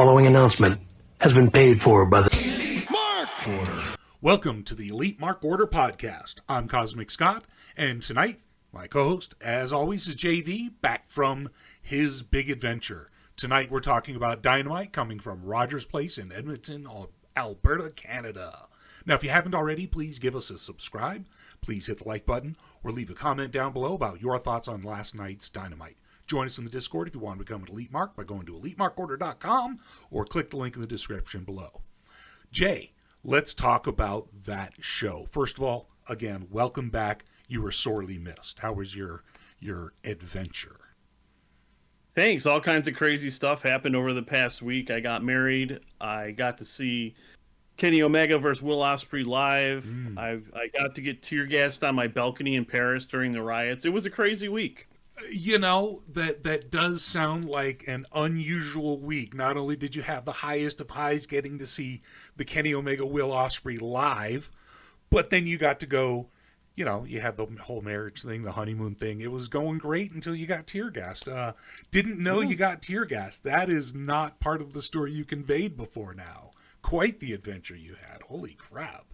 following announcement has been paid for by the Mark Order. Welcome to the Elite Mark Order podcast. I'm CosmicScott, and tonight, my co-host, as always, is JayV, back from his big adventure. Tonight, we're talking about Dynamite coming from Rogers Place in Edmonton, Alberta, Canada. Now, if you haven't already, please give us a subscribe. Please hit the like button or leave a comment down below about your thoughts on last night's Dynamite. Join us in the Discord if you want to become an Elite Mark by going to EliteMarkOrder.com or click the link in the description below. Jay, let's talk about that show. First of all, again, welcome back. You were sorely missed. How was your adventure? Thanks. All kinds of crazy stuff happened over the past week. I got married. I got to see Kenny Omega versus Will Ospreay live. I got to get tear gassed on my balcony in Paris during the riots. It was a crazy week. You know, that does sound like an unusual week. Not only did you have the highest of highs getting to see the Kenny Omega Will Ospreay live, but then you got to go, you know, you had the whole marriage thing, the honeymoon thing. It was going great until you got tear gassed. Didn't know you got tear gassed. That is not part of the story you conveyed before now. Quite the adventure you had. Holy crap.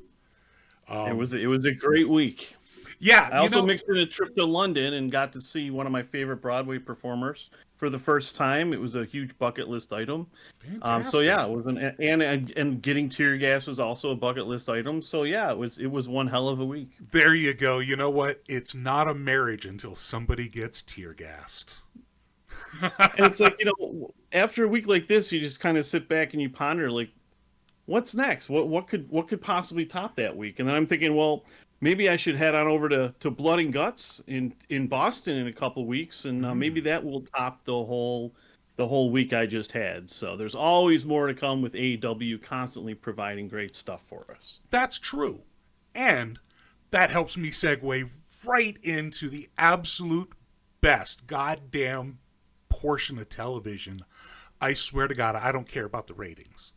It was a great week. Yeah. I also mixed in a trip to London and got to see one of my favorite Broadway performers for the first time. It was a huge bucket list item. Fantastic. So yeah, it was and getting tear gas was also a bucket list item. So yeah, it was one hell of a week. There you go. You know what? It's not a marriage until somebody gets tear gassed. And it's like, you know, after a week like this, you just kind of sit back and you ponder, like, what's next? What could possibly top that week? And then I'm thinking, well, maybe I should head on over to Blood and Guts in Boston in a couple weeks, and maybe that will top the whole week I just had. So there's always more to come with AEW constantly providing great stuff for us. That's true. And that helps me segue right into the absolute best goddamn portion of television. I swear to God, I don't care about the ratings.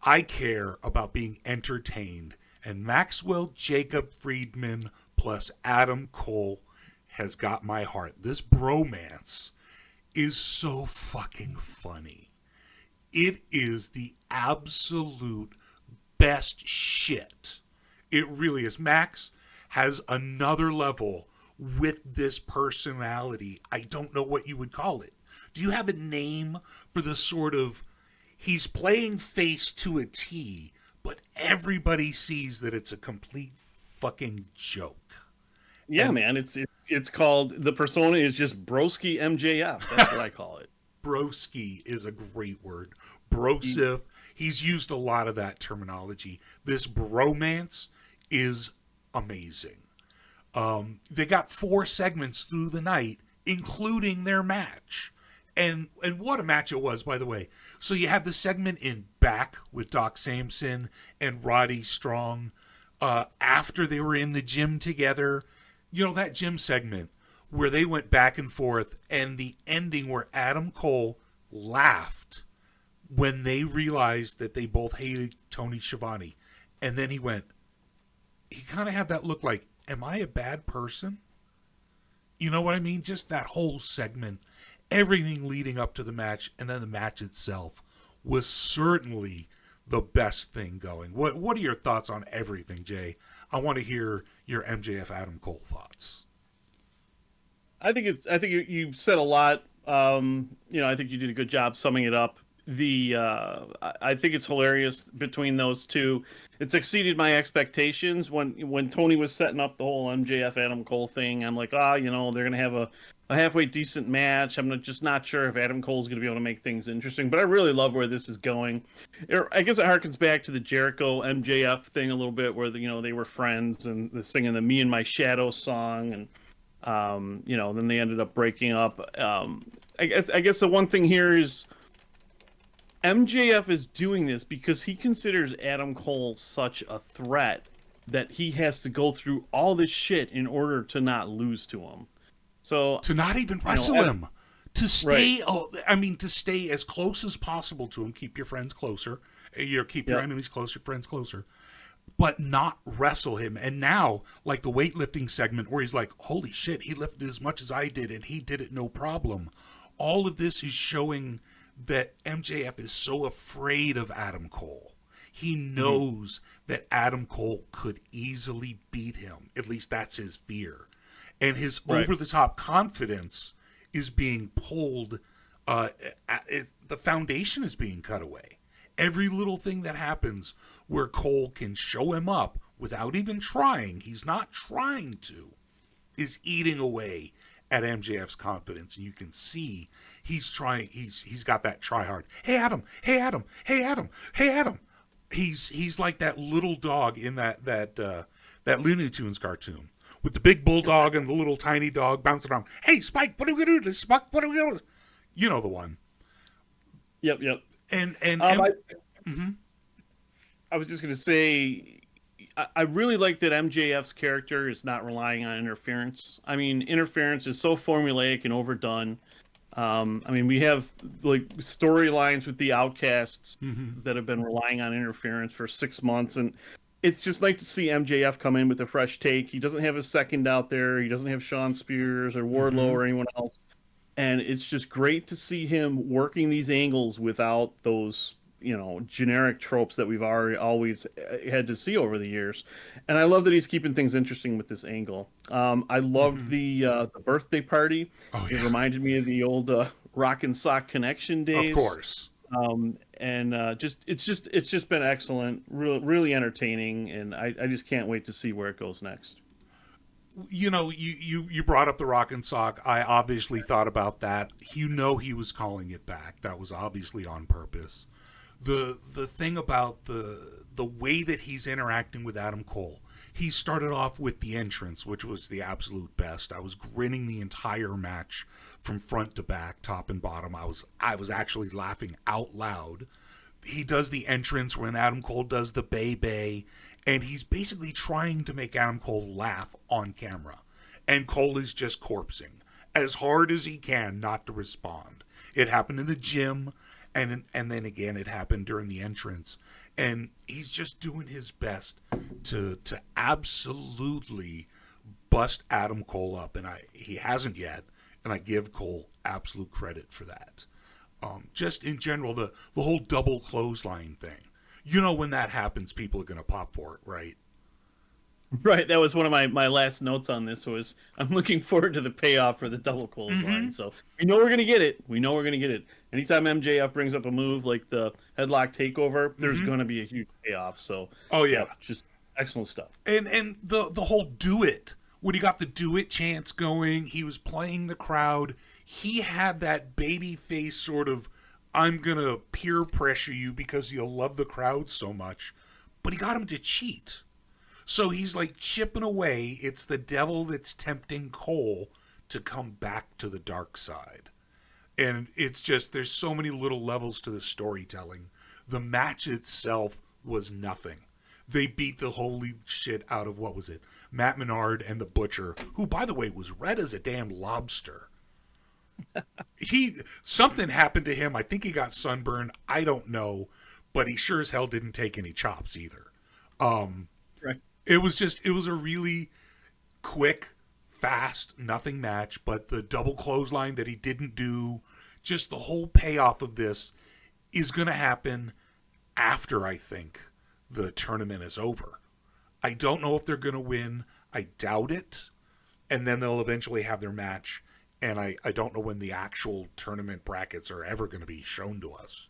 I care about being entertained. And Maxwell Jacob Friedman plus Adam Cole has got my heart. This bromance is so fucking funny. It is the absolute best shit. It really is. Max has another level with this personality. I don't know what you would call it. Do you have a name for the sort of... He's playing face to a T, but everybody sees that it's a complete fucking joke. Yeah, and man, it's called, the persona is just Broski MJF. That's what I call it. Broski is a great word. Brosif. He's used a lot of that terminology. This bromance is amazing. They got 4 segments through the night, including their match. And what a match it was, by the way. So you have the segment in Back with Doc Samson and Roddy Strong after they were in the gym together. You know, that gym segment where they went back and forth, and the ending where Adam Cole laughed when they realized that they both hated Tony Schiavone. And then he kind of had that look like, am I a bad person? You know what I mean? Just that whole segment. Everything leading up to the match, and then the match itself was certainly the best thing going. What are your thoughts on everything, Jay? I want to hear your MJF Adam Cole thoughts. I think you said a lot. I think you did a good job summing it up. I think it's hilarious between those two. It's exceeded my expectations. When Tony was setting up the whole MJF Adam Cole thing, I'm like, they're gonna have a halfway decent match. I'm just not sure if Adam Cole's going to be able to make things interesting, but I really love where this is going. I guess it harkens back to the Jericho MJF thing a little bit, where they were friends and they're singing the "Me and My Shadow" song, and then they ended up breaking up. I guess the one thing here is MJF is doing this because he considers Adam Cole such a threat that he has to go through all this shit in order to not lose to him. So to not even wrestle him, to stay, right. To stay as close as possible to him. Keep your friends closer. Keep your enemies closer, friends closer, but not wrestle him. And now, like the weightlifting segment where he's like, holy shit, he lifted as much as I did and he did it no problem. All of this is showing that MJF is so afraid of Adam Cole. He knows that Adam Cole could easily beat him. At least that's his fear. And his over-the-top confidence is being pulled. The foundation is being cut away. Every little thing that happens where Cole can show him up without even trying, he's not trying to, is eating away at MJF's confidence. And you can see he's trying, he's got that try hard. Hey Adam, hey Adam, hey Adam, hey Adam. He's like that little dog in that Looney Tunes cartoon with the big bulldog and the little tiny dog bouncing around. Hey Spike, what are we gonna do? Spike, what are we gonna do? You know the one. Yep. And I was just gonna say, I really like that MJF's character is not relying on interference. I mean, interference is so formulaic and overdone. I mean, we have like storylines with the Outcasts that have been relying on interference for 6 months, and it's just nice to see MJF come in with a fresh take. He doesn't have a second out there. He doesn't have Shawn Spears or Wardlow or anyone else, and it's just great to see him working these angles without those, you know, generic tropes that we've always had to see over the years. And I love that he's keeping things interesting with this angle. I loved the birthday party. It reminded me of the old Rock and Sock Connection days. Of course. It's just been excellent, really entertaining, and I just can't wait to see where it goes next. You know, you brought up the Rock and Sock. I obviously thought about that. You know, he was calling it back. That was obviously on purpose. The thing about the way that he's interacting with Adam Cole, he started off with the entrance, which was the absolute best. I was grinning the entire match from front to back, top and bottom. I was actually laughing out loud. He does the entrance when Adam Cole does the bay, and he's basically trying to make Adam Cole laugh on camera. And Cole is just corpsing as hard as he can not to respond. It happened in the gym. And then again, it happened during the entrance. And he's just doing his best to absolutely bust Adam Cole up. And he hasn't yet. And I give Cole absolute credit for that. Just in general, the whole double clothesline thing. You know, when that happens, people are going to pop for it, right? Right, that was one of my last notes on this was I'm looking forward to the payoff for the double clothesline. So we know we're gonna get it. Anytime MJF brings up a move like the headlock takeover, there's gonna be a huge payoff. So just excellent stuff. And the whole do it, when he got the do it chants going, he was playing the crowd. He had that baby face sort of, I'm gonna peer pressure you because you'll love the crowd so much, but he got him to cheat. So he's like chipping away. It's the devil that's tempting Cole to come back to the dark side. And it's just, there's so many little levels to the storytelling. The match itself was nothing. They beat the holy shit out of, what was it? Matt Menard and the Butcher, who, by the way, was red as a damn lobster. Something happened to him. I think he got sunburned. I don't know. But he sure as hell didn't take any chops either. Right. It was a really quick, fast, nothing match, but the double clothesline that he didn't do, just the whole payoff of this is going to happen after, I think, the tournament is over. I don't know if they're going to win. I doubt it. And then they'll eventually have their match. And I don't know when the actual tournament brackets are ever going to be shown to us.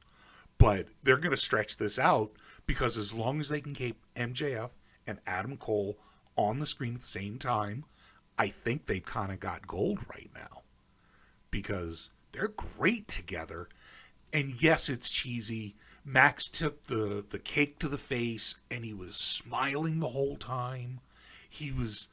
But they're going to stretch this out because as long as they can keep MJF and Adam Cole on the screen at the same time, I think they've kind of got gold right now. Because they're great together. And yes, it's cheesy. Max took the cake to the face and he was smiling the whole time. He was,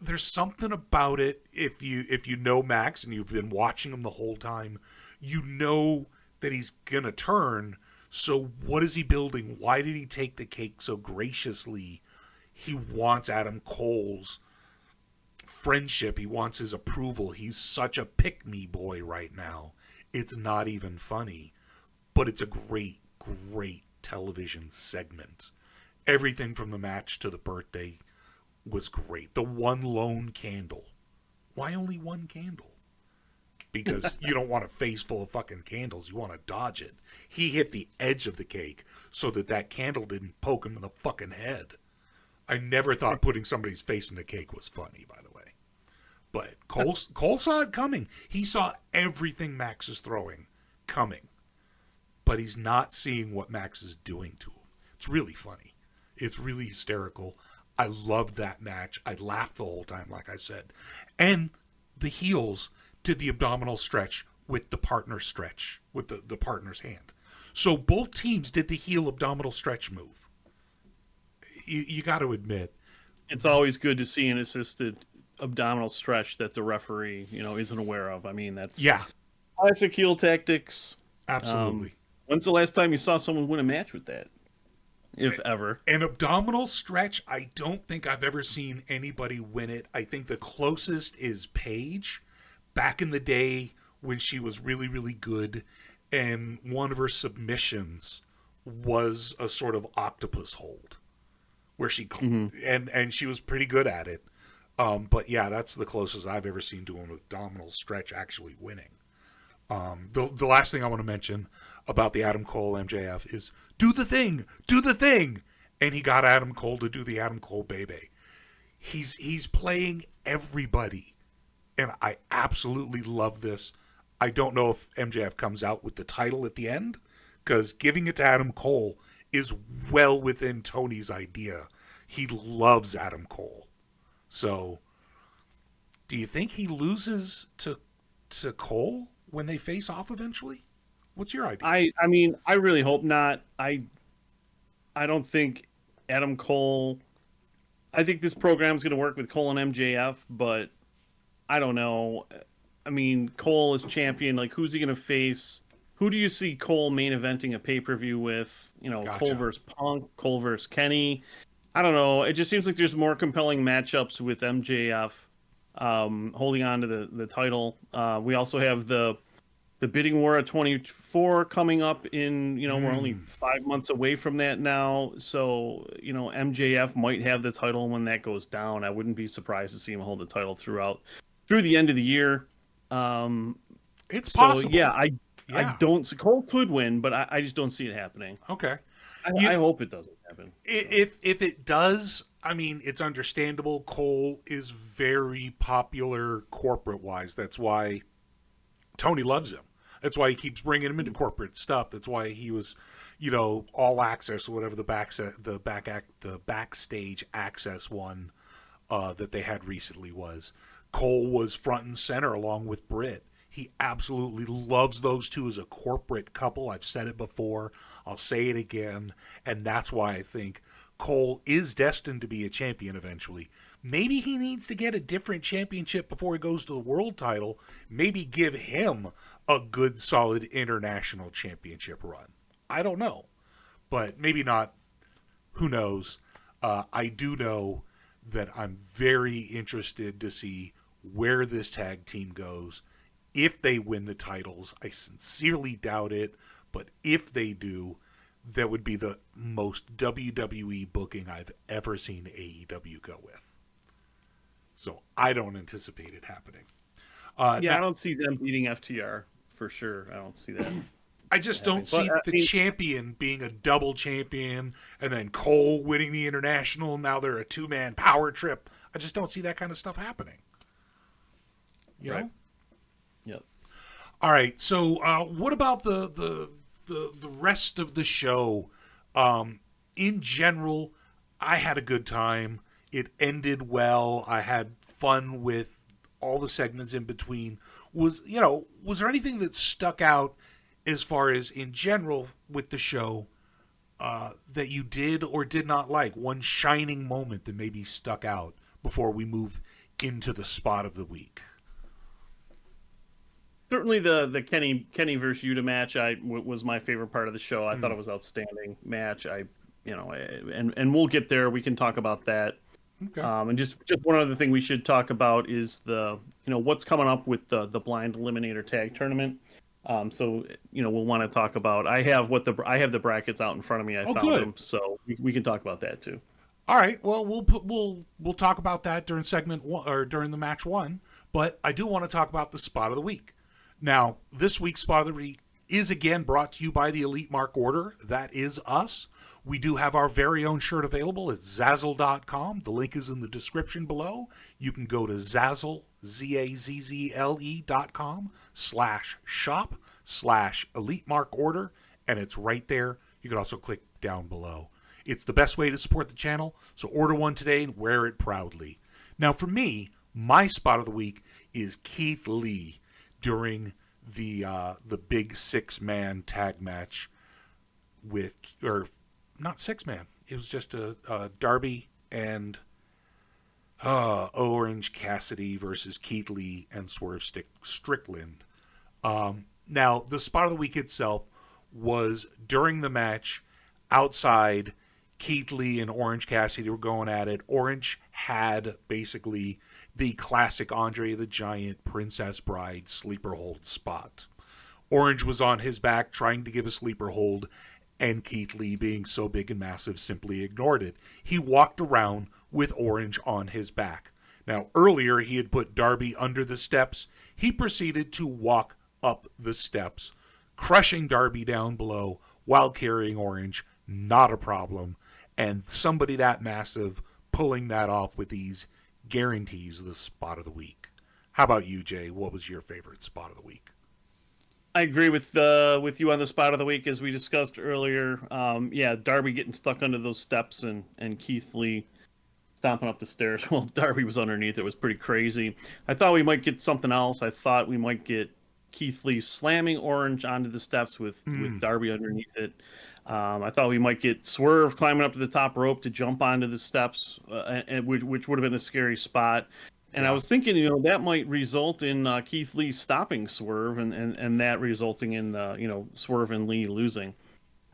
there's something about it. If you know Max and you've been watching him the whole time, you know that he's going to turn. So what is he building? Why did he take the cake so graciously? He wants Adam Cole's friendship. He wants his approval. He's such a pick-me boy right now. It's not even funny, but it's a great, great television segment. Everything from the match to the birthday was great. The one lone candle. Why only one candle? because you don't want a face full of fucking candles. You want to dodge it. He hit the edge of the cake so that candle didn't poke him in the fucking head. I never thought putting somebody's face in a cake was funny, by the way. But Cole saw it coming. He saw everything Max is throwing coming. But he's not seeing what Max is doing to him. It's really funny. It's really hysterical. I loved that match. I laughed the whole time, like I said. And the heels did the abdominal stretch with the partner stretch, with the partner's hand. So both teams did the heel abdominal stretch move. You got to admit. It's always good to see an assisted abdominal stretch that the referee, isn't aware of. I mean, that's classic heel tactics. Absolutely. When's the last time you saw someone win a match with that? If ever. An abdominal stretch, I don't think I've ever seen anybody win it. I think the closest is Paige back in the day when she was really, really good. And one of her submissions was a sort of octopus hold where she, and she was pretty good at it. But yeah, that's the closest I've ever seen to an abdominal stretch actually winning. The last thing I want to mention about the Adam Cole MJF is do the thing, and he got Adam Cole to do the Adam Cole baby. He's playing everybody, and I absolutely love this. I don't know if MJF comes out with the title at the end, because giving it to Adam Cole is well within Tony's idea. He loves Adam Cole. So, do you think he loses to Cole when they face off eventually? What's your idea? I mean, I really hope not. I don't think Adam Cole... I think this program's going to work with Cole and MJF, but I don't know. I mean, Cole is champion. Like, who's he going to face? Who do you see Cole main eventing a pay-per-view with? Gotcha. Cole versus Punk, Cole versus Kenny. I don't know. It just seems like there's more compelling matchups with MJF holding on to the title. We also have the bidding war at 24 coming up in, we're only 5 months away from that now. So, MJF might have the title when that goes down. I wouldn't be surprised to see him hold the title through the end of the year. It's possible. Yeah, I don't see Cole could win, but I just don't see it happening. Okay. I hope it doesn't happen. If it does, I mean, it's understandable. Cole is very popular corporate-wise. That's why Tony loves him. That's why he keeps bringing him into corporate stuff. That's why he was, All Access or whatever the backstage access one that they had recently was. Cole was front and center along with Britt. He absolutely loves those two as a corporate couple. I've said it before. I'll say it again. And that's why I think Cole is destined to be a champion eventually. Maybe he needs to get a different championship before he goes to the world title. Maybe give him a good, solid international championship run. I don't know. But maybe not. Who knows? I do know that I'm very interested to see where this tag team goes. If they win the titles, I sincerely doubt it, but if they do, that would be the most WWE booking I've ever seen AEW go with. So I don't anticipate it happening. I don't see them beating FTR for sure. I don't see that. I just don't see the champion being a double champion and then Cole winning the international. Now they're a two-man power trip. I just don't see that kind of stuff happening. You know? Yep. All right. So, what about the rest of the show? In general, I had a good time. It ended well. I had fun with all the segments in between. Was there anything that stuck out as far as in general with the show that you did or did not like? One shining moment that maybe stuck out before we move into the spot of the week. Certainly the Kenny versus Yuta match was my favorite part of the show. I thought it was outstanding match. And we'll get there. We can talk about that. Okay. And just one other thing we should talk about is what's coming up with the blind eliminator tag tournament. So we'll want to talk about. I have the brackets out in front of me. I found them, so we can talk about that too. All right. Well, we'll talk about that during segment one or during the match one. But I do want to talk about the spot of the week. Now, this week's spot of the week is again brought to you by the Elite Mark Order. That is us. We do have our very own shirt available at Zazzle.com. The link is in the description below. You can go to Zazzle, ZAZZLE.com/shop/Elite Mark Order, and it's right there. You can also click down below. It's the best way to support the channel, so order one today and wear it proudly. Now, for me, my spot of the week is Keith Lee during the big six-man tag match with, or not six-man, it was just a Darby and Orange Cassidy versus Keith Lee and Swerve Strickland. Now, the spot of the week itself was during the match outside. Keith Lee and Orange Cassidy were going at it. Orange had basically the classic Andre the Giant Princess Bride sleeper hold spot. Orange was on his back trying to give a sleeper hold, and Keith Lee, being so big and massive, simply ignored it. He walked around with Orange on his back. Now, earlier he had put Darby under the steps. He proceeded to walk up the steps, crushing Darby down below while carrying Orange. Not a problem. And somebody that massive pulling that off with ease guarantees the spot of the week. How about you, Jay? What was your favorite spot of the week? I agree with you on the spot of the week, as we discussed earlier. Darby getting stuck under those steps and Keith Lee stomping up the stairs while Darby was underneath. It was pretty crazy. I thought we might get something else. I thought we might get Keith Lee slamming Orange onto the steps with Darby underneath it. I thought we might get Swerve climbing up to the top rope to jump onto the steps, which would have been a scary spot. And I was thinking, that might result in Keith Lee stopping Swerve and that resulting in, Swerve and Lee losing.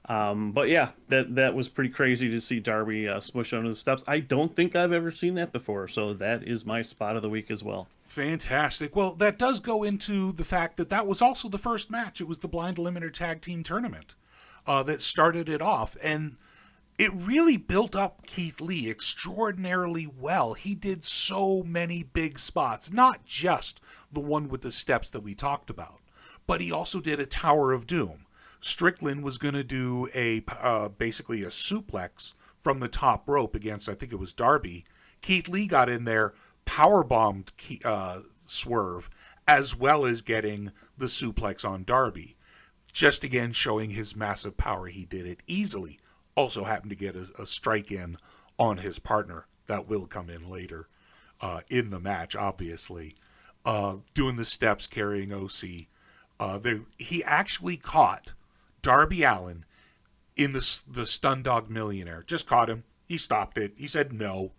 But yeah, that was pretty crazy to see Darby smush under the steps. I don't think I've ever seen that before, so that is my spot of the week as well. Fantastic. Well, that does go into the fact that was also the first match. It was the Blind Eliminator Tag Team Tournament that started it off, and it really built up Keith Lee extraordinarily well. He did so many big spots, not just the one with the steps that we talked about, but he also did a Tower of Doom. Strickland was going to do basically a suplex from the top rope against, I think it was Darby. Keith Lee got in there, powerbombed Swerve, as well as getting the suplex on Darby. Just again showing his massive power, he did it easily. Also happened to get a strike in on his partner. That will come in later in the match, obviously. Doing the steps, carrying OC. He actually caught Darby Allin in the Stun Dog Millionaire. Just caught him. He stopped it. He said no.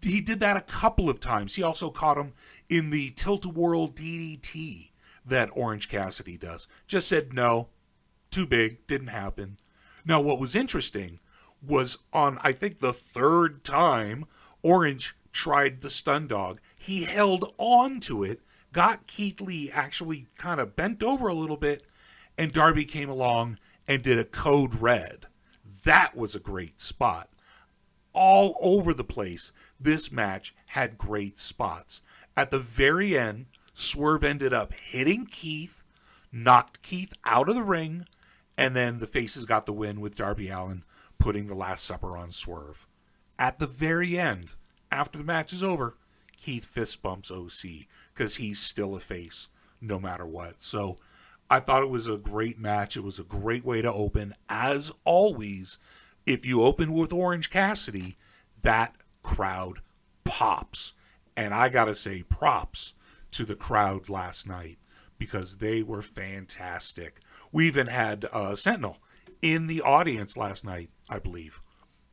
He did that a couple of times. He also caught him in the Tilt-A-Whirl DDT that Orange Cassidy does. Just said no. Too big. Didn't happen. Now, what was interesting was on, I think, the third time Orange tried the Stun Dog, he held on to it, got Keith Lee actually kind of bent over a little bit, and Darby came along and did a Code Red. That was a great spot. All over the place, this match had great spots. At the very end, Swerve ended up hitting Keith, knocked Keith out of the ring, and then the Faces got the win with Darby Allin putting the Last Supper on Swerve. At the very end, after the match is over, Keith fist bumps OC because he's still a face no matter what. So I thought it was a great match. It was a great way to open. As always, if you open with Orange Cassidy, that crowd pops. And I got to say props to the crowd last night because they were fantastic. We even had Sentinel in the audience last night, I believe,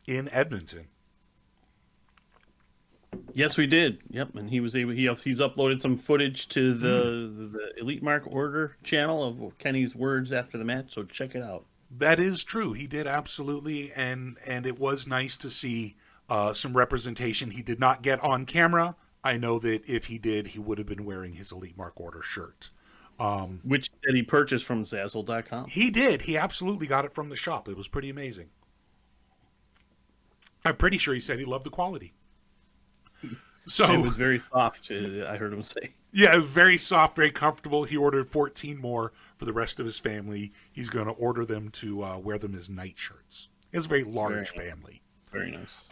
in Edmonton. Yes, we did. Yep, and he was able. He's uploaded some footage to the Elite Mark Order channel of Kenny's words after the match. So check it out. That is true. He did absolutely, and it was nice to see some representation. He did not get on camera. I know that if he did, he would have been wearing his Elite Mark Order shirt. Which did he purchase from Zazzle.com? He did. He absolutely got it from the shop. It was pretty amazing. I'm pretty sure he said he loved the quality. So it was very soft. I heard him say. yeah, very soft, very comfortable. He ordered 14 more for the rest of his family. He's going to order them to wear them as nightshirts. He has a very large family. Very nice.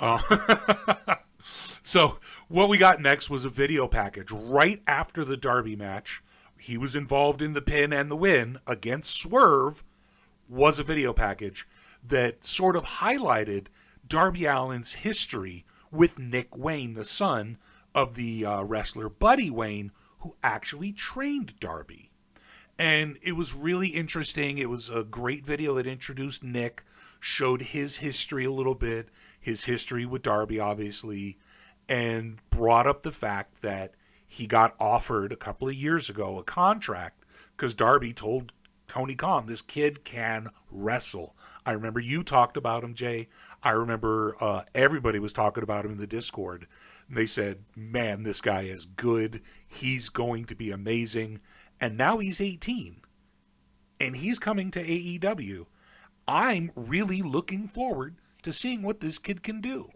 So what we got next was a video package right after the Darby match. He was involved in the pin and the win against Swerve. Was a video package that sort of highlighted Darby Allin's history with Nick Wayne, the son of the wrestler Buddy Wayne, who actually trained Darby. And it was really interesting. It was a great video that introduced Nick, showed his history a little bit, his history with Darby, obviously, and brought up the fact that he got offered a couple of years ago a contract because Darby told Tony Khan, this kid can wrestle. I remember you talked about him, Jay. I remember everybody was talking about him in the Discord. They said, man, this guy is good. He's going to be amazing. And now he's 18. And he's coming to AEW. I'm really looking forward to seeing what this kid can do.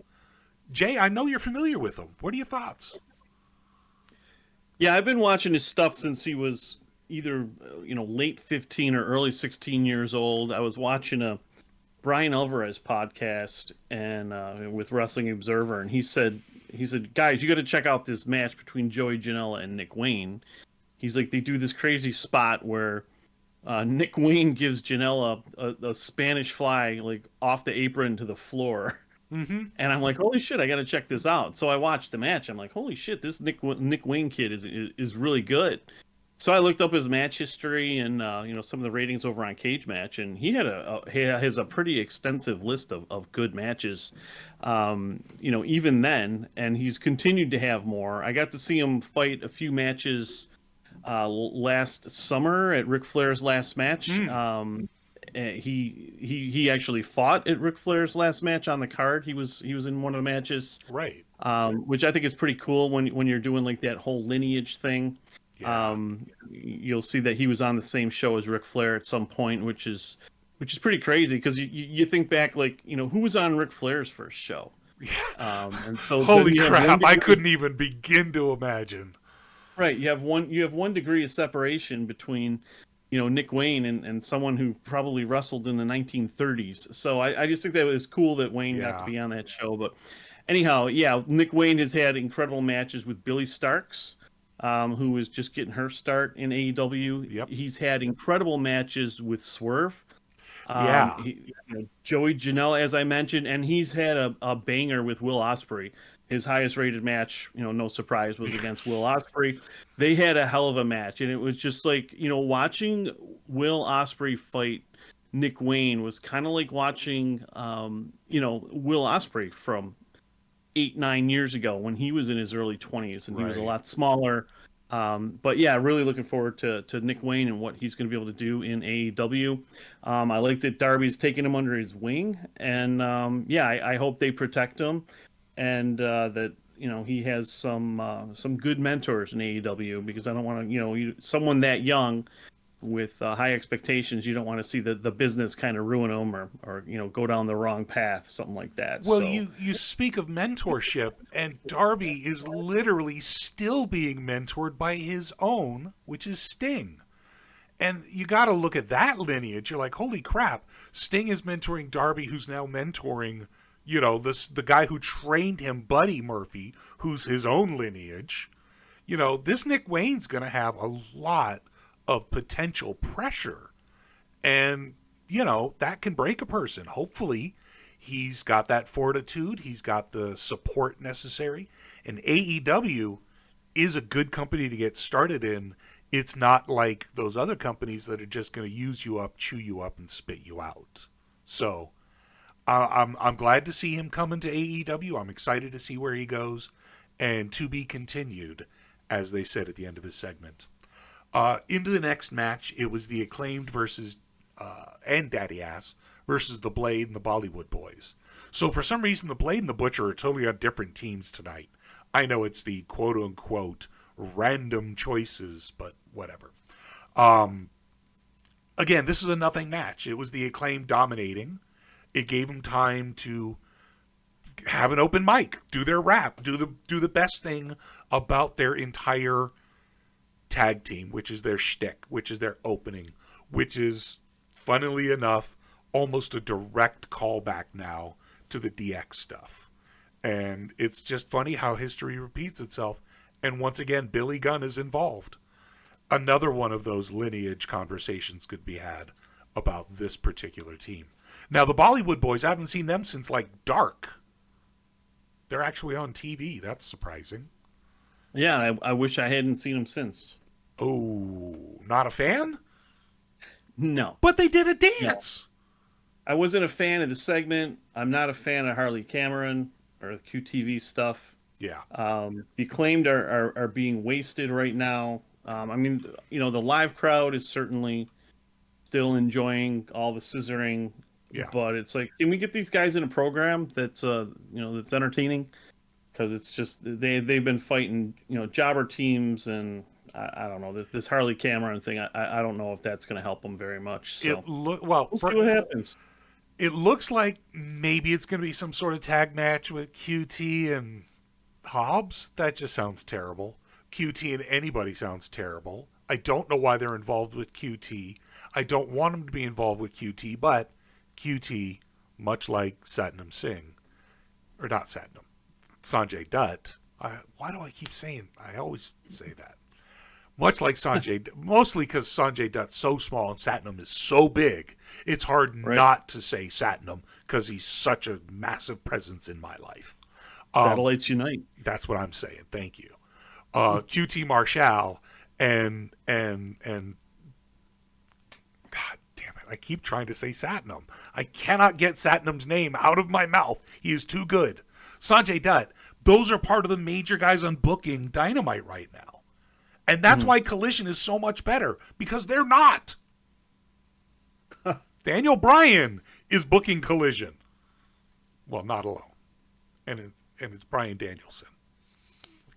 Jay, I know you're familiar with him. What are your thoughts? Yeah, I've been watching his stuff since he was either late 15 or early 16 years old. I was watching a Brian Alvarez podcast and with Wrestling Observer, and he said, guys, you got to check out this match between Joey Janela and Nick Wayne. He's like, they do this crazy spot where Nick Wayne gives Janela a Spanish fly like off the apron to the floor. Mm-hmm. And I'm like, holy shit, I got to check this out. So I watched the match. I'm like, holy shit, this Nick Wayne kid is really good. So I looked up his match history and some of the ratings over on Cage Match, and he has a pretty extensive list of good matches. Even then, and he's continued to have more. I got to see him fight a few matches last summer at Ric Flair's last match. He actually fought at Ric Flair's last match on the card. He was in one of the matches, right? Which I think is pretty cool when you're doing like that whole lineage thing. Yeah. You'll see that he was on the same show as Ric Flair at some point, which is pretty crazy because you think back, like, who was on Ric Flair's first show? And so holy crap, I couldn't even begin to imagine. Right, you have one degree of separation between Nick Wayne and someone who probably wrestled in the 1930s. So I just think that it was cool that Wayne got to be on that show. But anyhow, yeah, Nick Wayne has had incredible matches with Billy Starks, who was just getting her start in AEW. Yep. He's had incredible matches with Swerve. Joey Janela, as I mentioned, and he's had a banger with Will Ospreay. His highest rated match, no surprise, was against Will Ospreay. They had a hell of a match, and it was just like, watching Will Ospreay fight Nick Wayne was kind of like watching, Will Ospreay from 8-9 years ago when he was in his early 20s, and he was a lot smaller. But yeah, really looking forward to Nick Wayne and what he's going to be able to do in AEW. I like that Darby's taking him under his wing, and I hope they protect him, and that he has some good mentors in AEW, because I don't want to someone that young with high expectations, you don't want to see the business kind of ruin them or go down the wrong path, something like that. Well, you speak of mentorship, and Darby is literally still being mentored by his own, which is Sting. And you got to look at that lineage. You're like, holy crap, Sting is mentoring Darby, who's now mentoring, the guy who trained him, Buddy Murphy, who's his own lineage. This Nick Wayne's going to have a lot of potential pressure, and that can break a person. Hopefully he's got that fortitude, he's got the support necessary, and AEW is a good company to get started in. It's not like those other companies that are just going to use you up, chew you up, and spit you out. So I'm glad to see him come into AEW. I'm excited to see where he goes, and to be continued, as they said at the end of his segment. Into the next match, it was the Acclaimed versus and Daddy Ass versus the Blade and the Bollywood Boys. So for some reason, the Blade and the Butcher are totally on different teams tonight. I know it's the quote-unquote random choices, but whatever. Again, this is a nothing match. It was the Acclaimed dominating. It gave them time to have an open mic, do their rap, do the best thing about their entire tag team, which is their shtick, which is their opening, which is, funnily enough, almost a direct callback now to the DX stuff. And it's just funny how history repeats itself. And once again, Billy Gunn is involved. Another one of those lineage conversations could be had about this particular team. Now, the Bollywood Boys, I haven't seen them since, like, Dark. They're actually on TV. That's surprising. Yeah, I wish I hadn't seen them since. Oh, not a fan? No. But they did a dance. No. I wasn't a fan of the segment. I'm not a fan of Harley Cameron or the QTV stuff. Yeah. The acclaimed are being wasted right now. I mean, you know, the live crowd is certainly still enjoying all the scissoring. Yeah. But it's like, can we get these guys in a program that's that's entertaining? Because it's just they've been fighting, you know, jobber teams, and I don't know, this Harley Cameron thing. I don't know if that's going to help them very much. So we'll see what happens. It looks like maybe it's going to be some sort of tag match with QT and Hobbs. That just sounds terrible. QT and anybody sounds terrible. I don't know why they're involved with QT. I don't want them to be involved with QT, but QT, much like Satnam Singh, or not Satnam, Sanjay Dutt. Why do I keep saying? I always say that. Much like Sanjay, mostly because Sanjay Dutt's so small and Satnam is so big, it's hard not to say Satnam because he's such a massive presence in my life. Satellites unite. That's what I'm saying. Thank you. QT Marshall and God damn it, I keep trying to say Satnam. I cannot get Satnam's name out of my mouth. He is too good. Sanjay Dutt, those are part of the major guys on booking Dynamite right now. And that's why Collision is so much better, because they're not. Daniel Bryan is booking Collision. Well, not alone. And it's Bryan Danielson.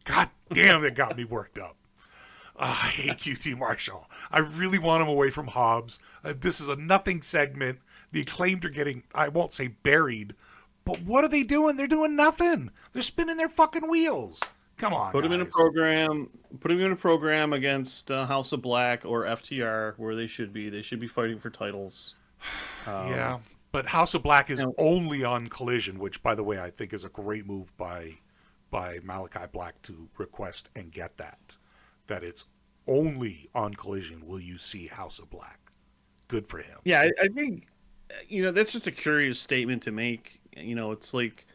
God damn, that got me worked up. I hate QT Marshall. I really want him away from Hobbs. This is a nothing segment. The Acclaimed are getting, I won't say buried, but what are they doing? They're doing nothing. They're spinning their fucking wheels. Come on, Put him in a program. Put him in a program against House of Black or FTR, where they should be. They should be fighting for titles. Yeah, but House of Black is only on Collision, which, by the way, I think is a great move by Malachi Black to request and get that it's only on Collision will you see House of Black. Good for him. Yeah, I think, that's just a curious statement to make. It's like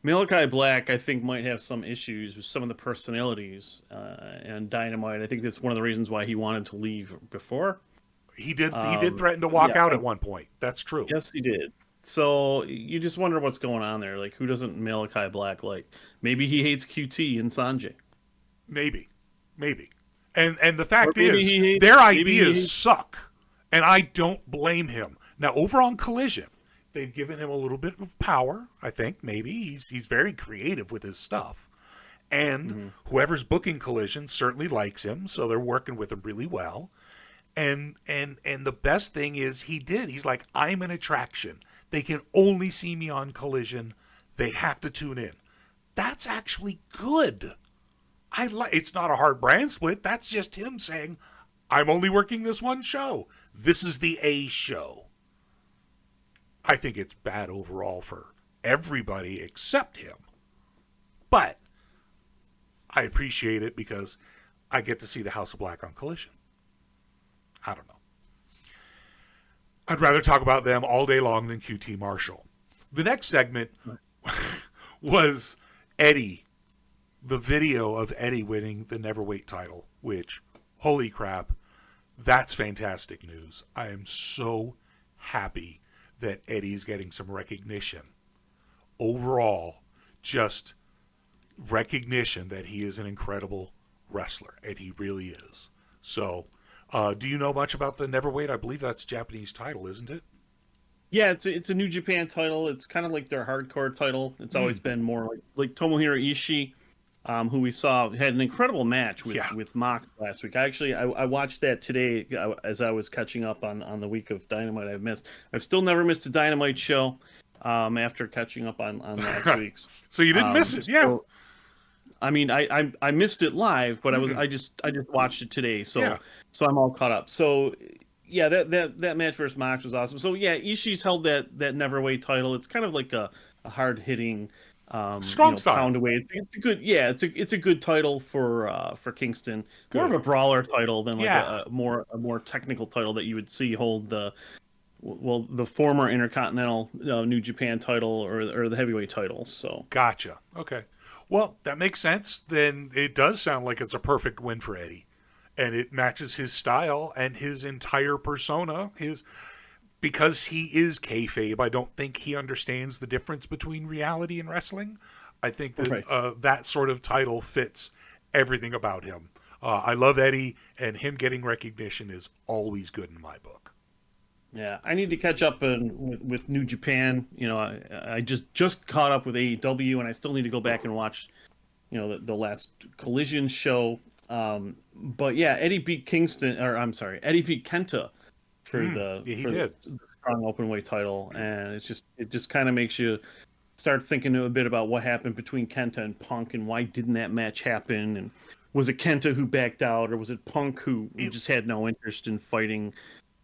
Malachi Black, I think, might have some issues with some of the personalities and Dynamite. I think that's one of the reasons why he wanted to leave before. He did threaten to walk out at one point. That's true. Yes, he did. So you just wonder what's going on there. Like, who doesn't Malachi Black like? Maybe he hates QT and Sanjay. Maybe. And the fact is, their ideas suck. And I don't blame him. Now, over on Collision, they've given him a little bit of power, I think, maybe. He's very creative with his stuff. And whoever's booking Collision certainly likes him, so they're working with him really well. And the best thing is he's like, I'm an attraction. They can only see me on Collision. They have to tune in. That's actually good. It's not a hard brand split. That's just him saying, I'm only working this one show. This is the A show. I think it's bad overall for everybody except him. But I appreciate it because I get to see the House of Black on Collision. I don't know. I'd rather talk about them all day long than QT Marshall. The next segment was Eddie, the video of Eddie winning the Neverweight title, which, holy crap, that's fantastic news. I am so happy that Eddie's getting some recognition. Overall, just recognition that he is an incredible wrestler, and he really is. So, do you know much about the Neverweight? I believe that's a Japanese title, isn't it? Yeah, it's a New Japan title. It's kind of like their hardcore title. It's always been more like Tomohiro Ishii, who we saw had an incredible match with Mox last week. I watched that today as I was catching up on the week of Dynamite I've missed. I've still never missed a Dynamite show. after catching up on last week's. So you didn't miss it, yeah. So, I mean, I missed it live, but I just watched it today, so I'm all caught up. So yeah, that match versus Mox was awesome. So yeah, Ishii's held that neverweight title. It's kind of like a hard hitting, strong style. Pound away. It's a good, it's a good title for Kingston. Good. More of a brawler title than like a more technical title that you would see hold the former Intercontinental New Japan title or the heavyweight titles. So gotcha. Okay. Well, that makes sense. Then it does sound like it's a perfect win for Eddie. And it matches his style and his entire persona. Because he is kayfabe, I don't think he understands the difference between reality and wrestling. I think that that sort of title fits everything about him. I love Eddie, and him getting recognition is always good in my book. Yeah, I need to catch up with New Japan. I just caught up with AEW, and I still need to go back and watch, the last Collision show. But yeah, Eddie beat Eddie beat Kenta for the strong openweight title, and it just kind of makes you start thinking a bit about what happened between Kenta and Punk, and why didn't that match happen, and was it Kenta who backed out, or was it Punk who just had no interest in fighting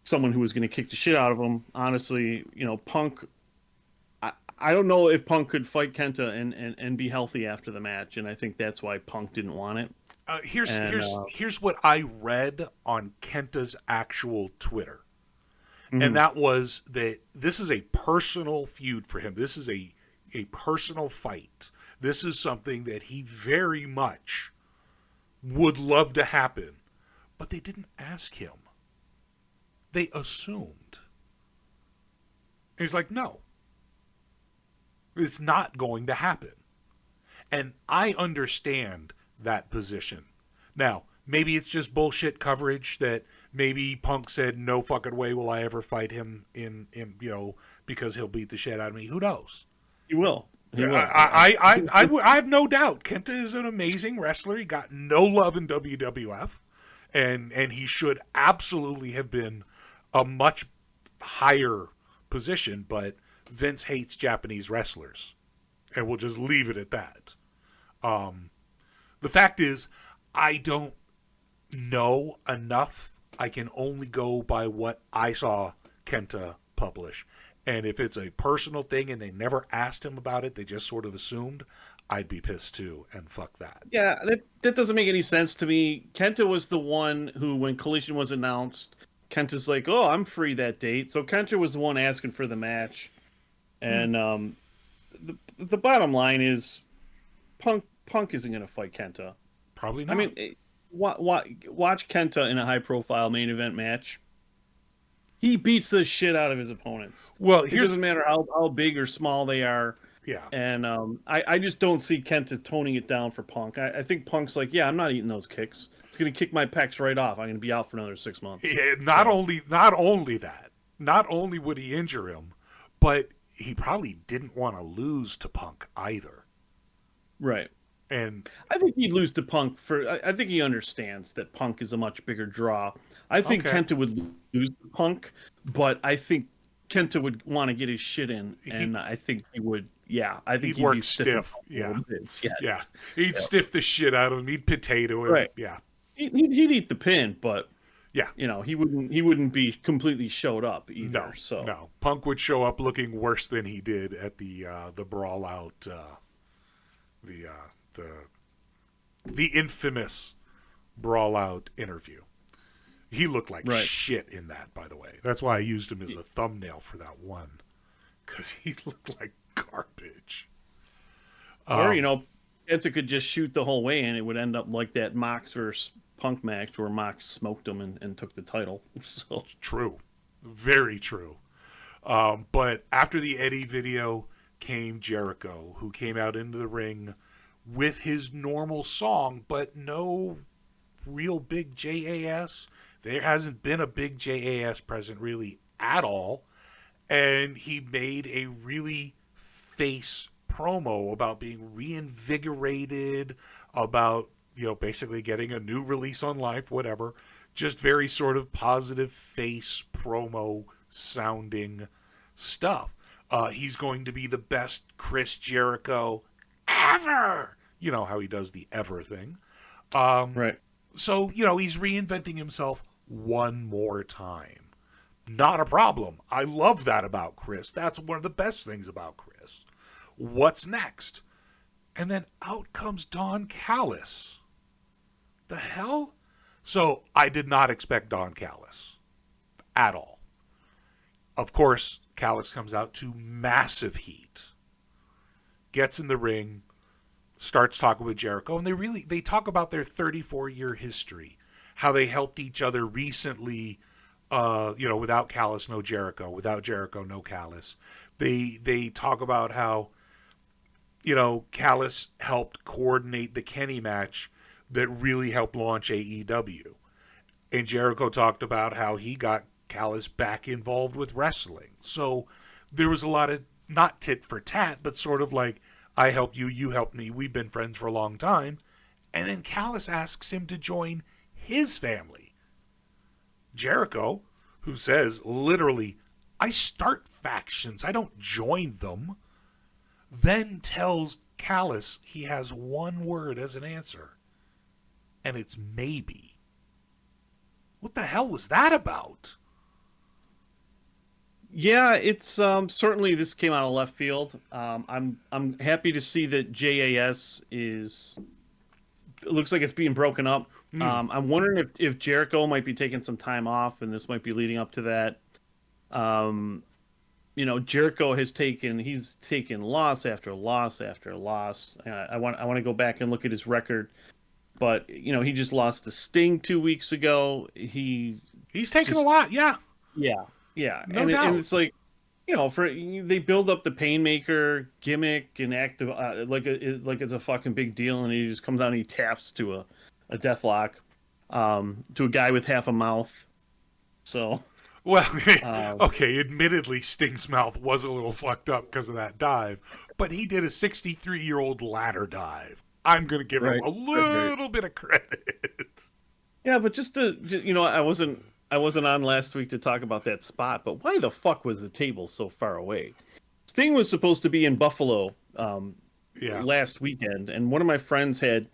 someone who was going to kick the shit out of him? Honestly, Punk, I don't know if Punk could fight Kenta and be healthy after the match, and I think that's why Punk didn't want it. Here's what I read on Kenta's actual Twitter, and that was that this is a personal feud for him. This is a personal fight. This is something that he very much would love to happen, but they didn't ask him. They assumed. And he's like, no, it's not going to happen. And I understand that position. Now, maybe it's just bullshit coverage that maybe Punk said, no fucking way will I ever fight him in because he'll beat the shit out of me. Who knows? He will. I have no doubt. Kenta is an amazing wrestler. He got no love in WWF, and he should absolutely have been a much higher position, but Vince hates Japanese wrestlers, and we'll just leave it at that. The fact is, I don't know enough. I can only go by what I saw Kenta publish. And if it's a personal thing and they never asked him about it, they just sort of assumed, I'd be pissed too, and fuck that. Yeah, that doesn't make any sense to me. Kenta was the one who, when Collision was announced, Kenta's like, oh, I'm free that date. So Kenta was the one asking for the match. And the bottom line is, Punk isn't going to fight Kenta. Probably not. I mean, watch Kenta in a high-profile main event match. He beats the shit out of his opponents. Well, it doesn't matter how big or small they are. Yeah. And I just don't see Kenta toning it down for Punk. I think Punk's like, yeah, I'm not eating those kicks. It's going to kick my pecs right off. I'm going to be out for another 6 months. Yeah, not only that, not only would he injure him, but he probably didn't want to lose to Punk either. Right. And I think he'd lose to Punk I think he understands that Punk is a much bigger draw. I think Kenta would lose to Punk, but I think Kenta would want to get his shit in, and I think he would. Yeah, I think he'd work stiff. Yeah, he'd stiff the shit out of him. He'd potato him. Right. Yeah, he'd eat the pin, but he wouldn't be completely showed up either. No, Punk would show up looking worse than he did at the brawl out, the infamous brawl out interview. He looked like shit in that, by the way. That's why I used him as a thumbnail for that one, because he looked like garbage. Or, Kenta could just shoot the whole way, and it would end up like that Mox versus Punk match where Mox smoked him and took the title. So true. Very true. But after the Eddie video came Jericho, who came out into the ring with his normal song, but no real big JAS. There hasn't been a big JAS present really at all. And he made a really face promo about being reinvigorated, about, basically getting a new release on life, whatever. Just very sort of positive face promo sounding stuff. He's going to be the best Chris Jericho ever. You know how he does the ever thing. Right. So, he's reinventing himself one more time. Not a problem. I love that about Chris. That's one of the best things about Chris. What's next? And then out comes Don Callis. The hell? So I did not expect Don Callis at all. Of course, Callis comes out to massive heat. Gets in the ring, starts talking with Jericho, and they talk about their 34-year history, how they helped each other recently. Without Callis, no Jericho. Without Jericho, no Callis. They talk about how, Callis helped coordinate the Kenny match that really helped launch AEW. And Jericho talked about how he got Callis back involved with wrestling. So there was a lot of, not tit for tat, but sort of like, I helped you, you helped me, we've been friends for a long time. And then Callis asks him to join his family. Jericho, who says, literally, I start factions, I don't join them, then tells Callis he has one word as an answer, and it's maybe. What the hell was that about? Yeah, it's certainly this came out of left field. I'm happy to see that JAS is. It looks like it's being broken up. I'm wondering if Jericho might be taking some time off, and this might be leading up to that. Jericho he's taken loss after loss after loss. I want to go back and look at his record, but he just lost to Sting 2 weeks ago. He's taken a lot, yeah. Yeah, no doubt. And it's like, they build up the Painmaker gimmick and act like it's a fucking big deal, and he just comes out and he taps to a deathlock, to a guy with half a mouth. So, well, okay, admittedly, Sting's mouth was a little fucked up because of that dive, but he did a 63-year-old ladder dive. I'm going to give him a little bit of credit. Yeah, but I wasn't on last week to talk about that spot, but why the fuck was the table so far away? Sting was supposed to be in Buffalo last weekend, and one of my friends had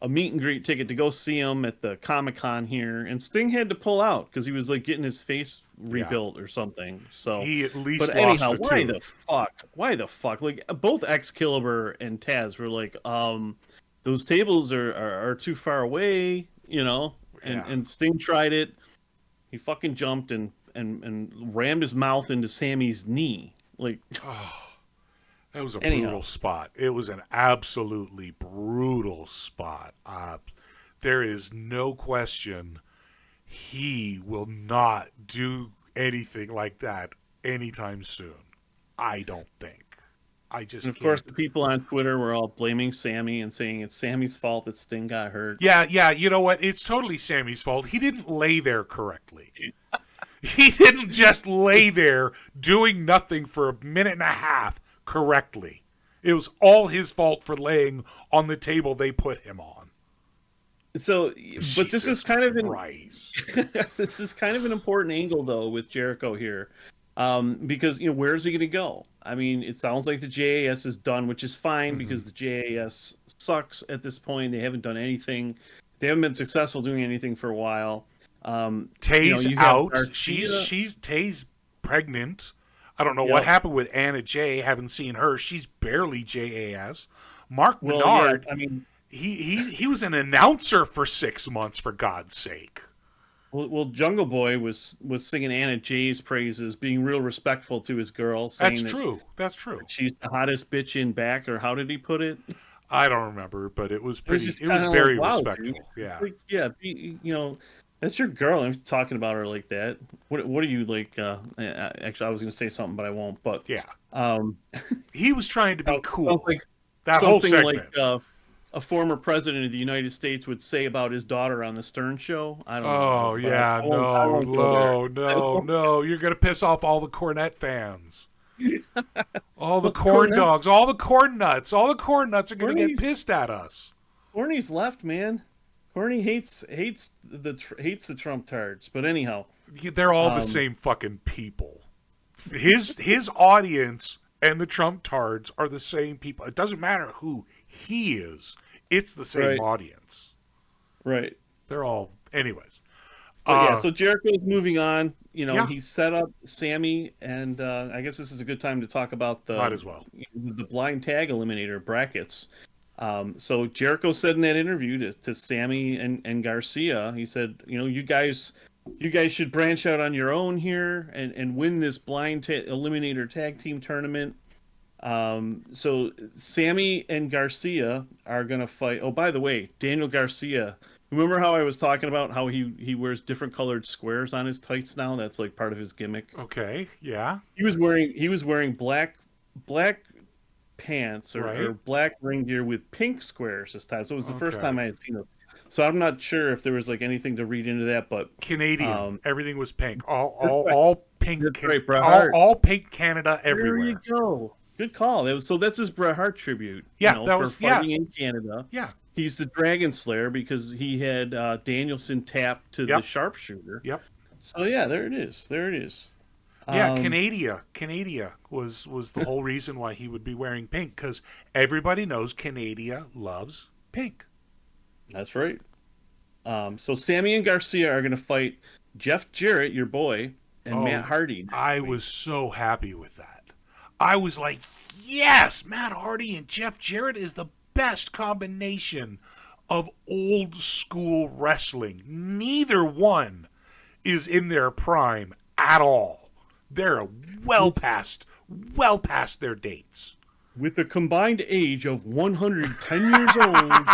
a meet and greet ticket to go see him at the Comic-Con here, and Sting had to pull out because he was like getting his face rebuilt or something. So he at least but lost anyhow, a tooth. Why the fuck? Like both Excalibur and Taz were like, those tables are too far away, and Sting tried it. He fucking jumped and rammed his mouth into Sammy's knee. Like, that was a brutal spot. It was an absolutely brutal spot. There is no question he will not do anything like that anytime soon. I don't think. And of course, the people on Twitter were all blaming Sammy and saying it's Sammy's fault that Sting got hurt. Yeah, you know what? It's totally Sammy's fault. He didn't lay there correctly. He didn't just lay there doing nothing for a minute and a half correctly. It was all his fault for laying on the table they put him on. So, but this is kind of this is kind of an important angle though with Jericho here. Because where is he going to go? I mean, it sounds like the JAS is done, which is fine because the JAS sucks at this point. They haven't done anything. They haven't been successful doing anything for a while. Tay's out. Tay's pregnant. I don't know what happened with Anna Jay. Haven't seen her. She's barely JAS. Mark Menard. Yeah, I mean, he was an announcer for 6 months. For God's sake. Well, Jungle Boy was singing Anna Jay's praises, being real respectful to his girl. Saying That's true. She's the hottest bitch in back, or how did he put it? I don't remember, but it was pretty. It was very respectful. Dude. Yeah. That's your girl. I'm talking about her like that. What are you like? Actually, I was going to say something, but I won't. But yeah, he was trying to be cool. Like that whole segment. Like a former president of the United States would say about his daughter on the Stern Show. I don't know. Oh yeah, no! You're going to piss off all the Cornette fans. All the corn dogs, all the corn nuts, are going to get pissed at us. Corny's left, man. Corny hates the Trump tards, but anyhow, they're all the same fucking people. his audience and the Trump tards are the same people. It doesn't matter who he is. It's the same audience. Right. They're all, anyways. So Jericho's moving on. He set up Sammy, and I guess this is a good time to talk about might as well the blind tag eliminator brackets. So Jericho said in that interview to Sammy and Garcia, he said, you guys should branch out on your own here and win this blind eliminator tag team tournament. So Sammy and Garcia are gonna fight. Oh, by the way, Daniel Garcia. Remember how I was talking about how he wears different colored squares on his tights now? That's like part of his gimmick. Okay, yeah. He was wearing black pants or black ring gear with pink squares this time. So it was the first time I had seen it. So I'm not sure if there was like anything to read into that, but Canadian, everything was pink. All pink. That's right, Bret Hart. All pink Canada everywhere. There you go. Good call. That's his Bret Hart tribute. Yeah, that was for fighting in Canada. Yeah. He's the Dragon Slayer because he had Danielson tap to the sharpshooter. Yep. So yeah, there it is. Yeah, Canada was the whole reason why he would be wearing pink, because everybody knows Canada loves pink. That's right. So Sammy and Garcia are going to fight Jeff Jarrett, your boy, and Matt Hardy. I was so happy with that. I was like, yes, Matt Hardy and Jeff Jarrett is the best combination of old school wrestling. Neither one is in their prime at all. They're well past their dates. With a combined age of 110 years old,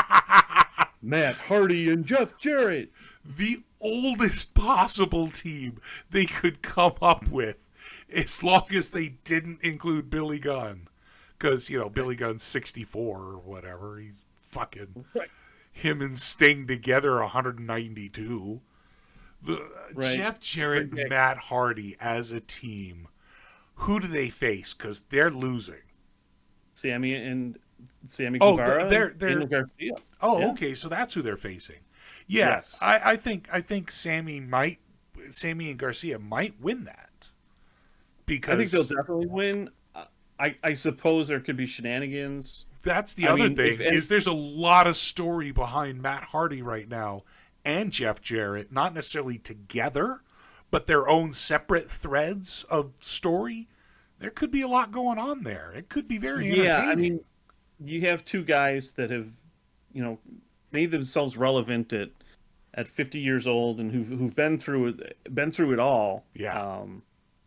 Matt Hardy and Jeff Jarrett. The oldest possible team they could come up with, as long as they didn't include Billy Gunn. Because, Billy Gunn's 64 or whatever. He's fucking... Him and Sting together 192. Jeff Jarrett and Matt Hardy as a team. Who do they face? Because they're losing. Sammy Guevara. They're Daniel Garcia. Okay, so that's who they're facing. Yeah, yes. I think Sammy and Garcia might win that. Because I think they'll definitely win. I suppose there could be shenanigans. That's the other thing, is there's a lot of story behind Matt Hardy right now and Jeff Jarrett, not necessarily together, but their own separate threads of story. There could be a lot going on there. It could be very entertaining. Yeah, I mean, you have two guys that have, made themselves relevant at 50 years old and who've been through it all. Yeah.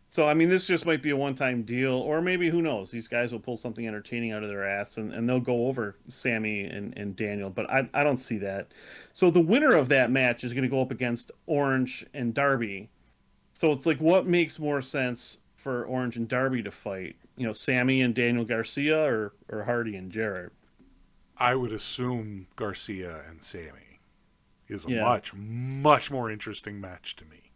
So, I mean, this just might be a one-time deal, or maybe, who knows, these guys will pull something entertaining out of their ass, and they'll go over Sammy and Daniel, but I don't see that. So the winner of that match is going to go up against Orange and Darby. So it's like, what makes more sense for Orange and Darby to fight? Sammy and Daniel Garcia, or Hardy and Jarrett? I would assume Garcia and Sammy is a much, much more interesting match to me.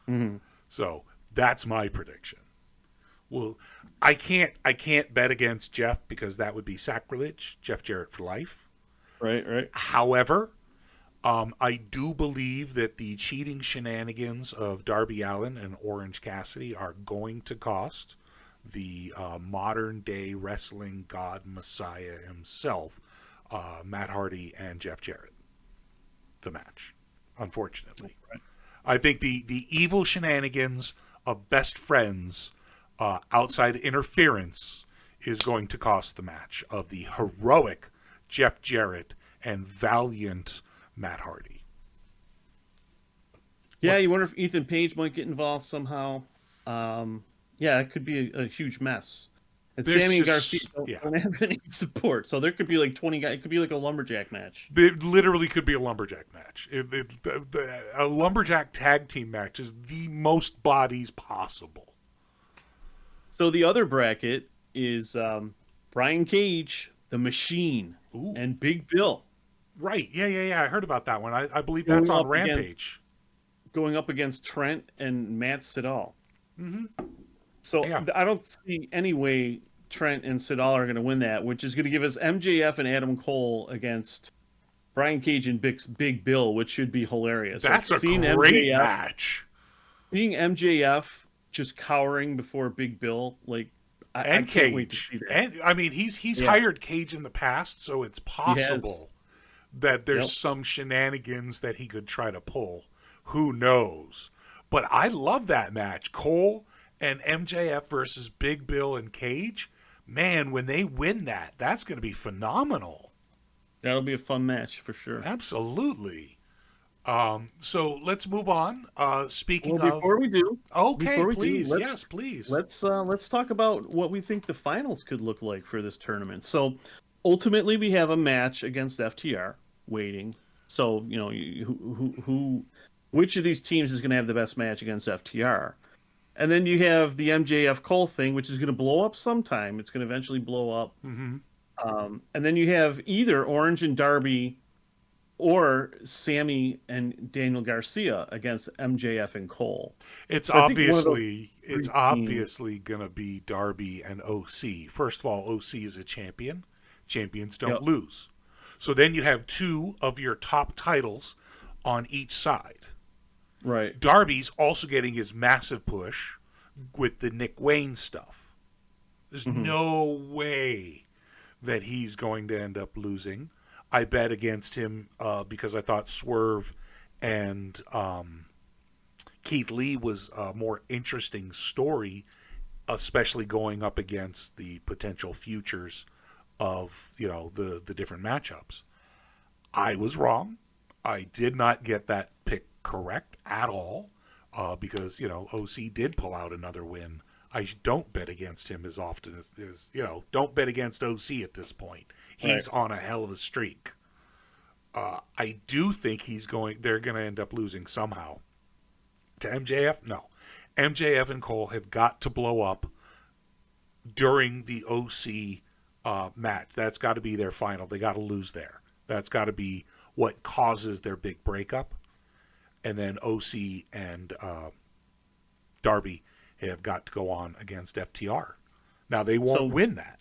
Mm-hmm. So... that's my prediction. Well, I can't bet against Jeff because that would be sacrilege. Jeff Jarrett for life. Right. However, I do believe that the cheating shenanigans of Darby Allin and Orange Cassidy are going to cost the modern day wrestling god messiah himself, Matt Hardy and Jeff Jarrett, the match, unfortunately. Right. I think the evil shenanigans of best friends outside interference is going to cost the match of the heroic Jeff Jarrett and valiant Matt Hardy. Yeah, you wonder if Ethan Page might get involved somehow. It could be a huge mess. And Sammy and Garcia don't have any support, so there could be like 20 guys. It could be like a lumberjack match. It literally could be a lumberjack match. A lumberjack tag team match is the most bodies possible. So the other bracket is Brian Cage, the Machine, and Big Bill. Right. Yeah. I heard about that one. I believe that's on Rampage. Going up against Trent and Matt Sydal. Mm-hmm. So I don't see any way Trent and Sydal are going to win that, which is going to give us MJF and Adam Cole against Brian Cage and Big Bill, which should be hilarious. That's a great match. Seeing MJF just cowering before Big Bill. Like, I And can't wait to Cage. see that. And I mean, he's hired Cage in the past, so it's He has. possible that there's Yep. some shenanigans that he could try to pull. Who knows? But I love that match. Cole and MJF versus Big Bill and Cage. Man, when they win that, that's going to be phenomenal. That'll be a fun match for sure. Absolutely. So let's move on. Speaking Well, of, before we do, okay, please, let's yes, please. let's talk about what we think the finals could look like for this tournament. So, ultimately, we have a match against FTR waiting. So, which of these teams is going to have the best match against FTR? And then you have the MJF Cole thing, which is going to blow up sometime. It's going to eventually blow up. Mm-hmm. And then you have either Orange and Darby or Sammy and Daniel Garcia against MJF and Cole. It's So I think one of those obviously going to be Darby and OC. First of all, OC is a champion. Champions don't Yep. lose. So then you have two of your top titles on each side. Right. Darby's also getting his massive push with the Nick Wayne stuff. There's no way that he's going to end up losing. I bet against him because I thought Swerve and Keith Lee was a more interesting story, especially going up against the potential futures of the different matchups. I was wrong. I did not get that pick correct at all because OC did pull out another win. I don't bet against him as often as don't bet against OC at this point. He's on a hell of a streak. I do think they're going to end up losing somehow. To MJF? No. MJF and Cole have got to blow up during the OC match. That's got to be their final. They got to lose there. That's got to be what causes their big breakup. And then OC and Darby have got to go on against FTR. Now, they won't win that.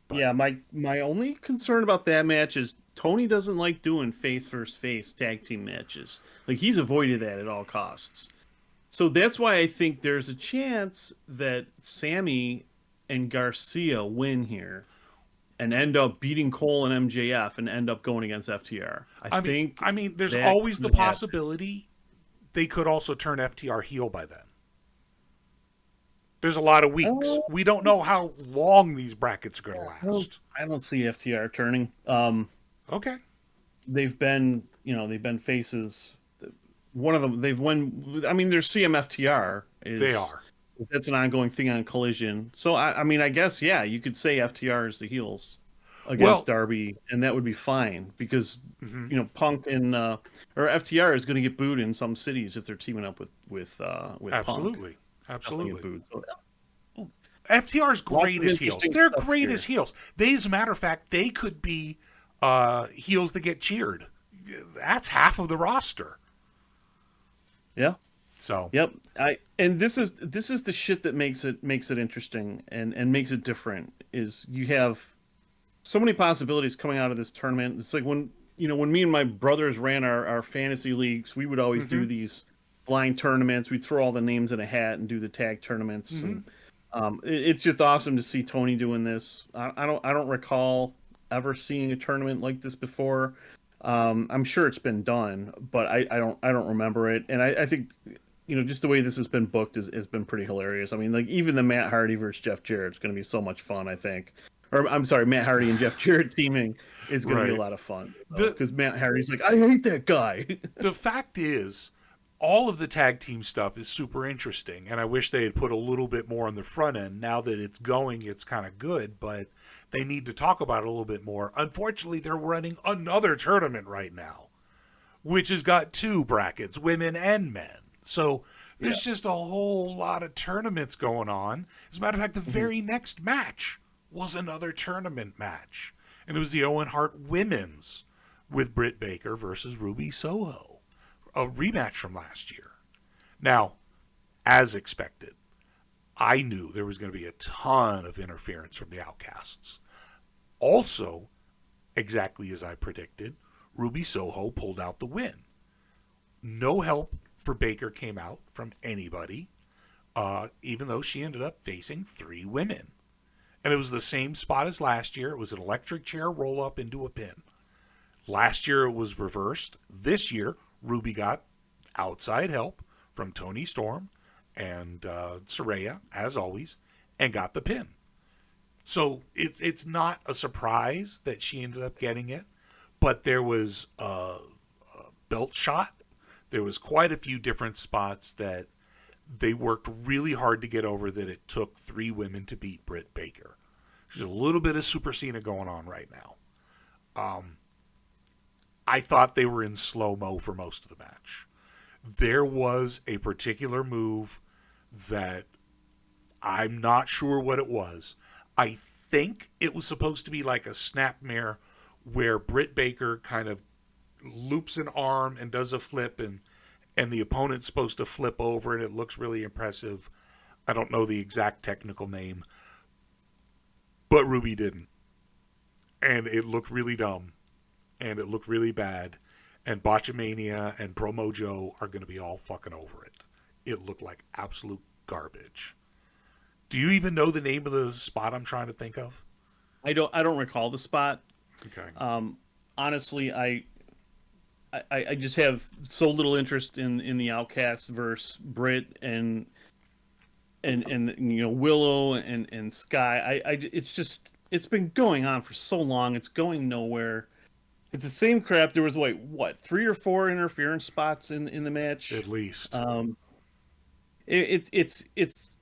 But. Yeah, my only concern about that match is Tony doesn't like doing face versus face tag team matches. Like, he's avoided that at all costs. So that's why I think there's a chance that Sammy and Garcia win here and end up beating Cole and MJF and end up going against FTR. I mean, there's always the possibility they could also turn FTR heel by then. There's a lot of weeks. We don't know how long these brackets are going to last. I don't see FTR turning. Okay. They've been faces. One of them, they've won. I mean, there's CMFTR. They are. That's an ongoing thing on Collision. So, I guess, yeah, you could say FTR is the heels against Darby, and that would be fine because, Punk and or FTR is going to get booed in some cities if they're teaming up with Absolutely. Punk. Absolutely. So, FTR is great as heels. They're great as heels. As a matter of fact, they could be heels that get cheered. That's half of the roster. Yeah. So. Yep. And this is the shit that makes it interesting and makes it different. Is you have so many possibilities coming out of this tournament. It's like when me and my brothers ran our fantasy leagues, we would always do these blind tournaments. We'd throw all the names in a hat and do the tag tournaments. And, it's just awesome to see Tony doing this. I don't recall ever seeing a tournament like this before. I'm sure it's been done, but I don't remember it. And I think just the way this has been booked has been pretty hilarious. I mean, like even the Matt Hardy versus Jeff Jarrett is going to be so much fun. I think, or I'm sorry, Matt Hardy and Jeff Jarrett teaming is going to be a lot of fun because Matt Hardy's like, I hate that guy. The fact is, all of the tag team stuff is super interesting, and I wish they had put a little bit more on the front end. Now that it's going, it's kind of good, but they need to talk about it a little bit more. Unfortunately, they're running another tournament right now, which has got two brackets, women and men. So there's just a whole lot of tournaments going on. As a matter of fact, the very next match was another tournament match, and it was the Owen Hart Women's with Britt Baker versus Ruby Soho. A rematch from last year. Now, as expected, I knew there was going to be a ton of interference from the Outcasts. Also, exactly as I predicted, Ruby Soho pulled out the win. No help for Baker came out from anybody. even though she ended up facing 3 women. And it was the same spot as last year. It was an electric chair roll up into a pin. Last year it was reversed. This year, Ruby got outside help from Toni Storm and Saraya, as always, and got the pin. So it's not a surprise that she ended up getting it, but there was a belt shot. There was quite a few different spots that they worked really hard to get over, that it took 3 women to beat Britt Baker. There's a little bit of Super Cena going on right now. I thought they were in slow-mo for most of the match. There was a particular move that I'm not sure what it was. I think it was supposed to be like a snapmare where Britt Baker kind of loops an arm and does a flip, and the opponent's supposed to flip over, and it looks really impressive. I don't know the exact technical name, but Ruby didn't. And it looked really dumb, and it looked really bad, and Botchamania and Promo Joe are going to be all fucking over it. It looked like absolute garbage. Do you even know the name of the spot I'm trying to think of? I don't recall the spot. Okay. Honestly, I just have so little interest in the Outcasts versus Britt and Willow and Sky. It's been going on for so long. It's going nowhere. It's the same crap. There was 3 or 4 interference spots in the match At least.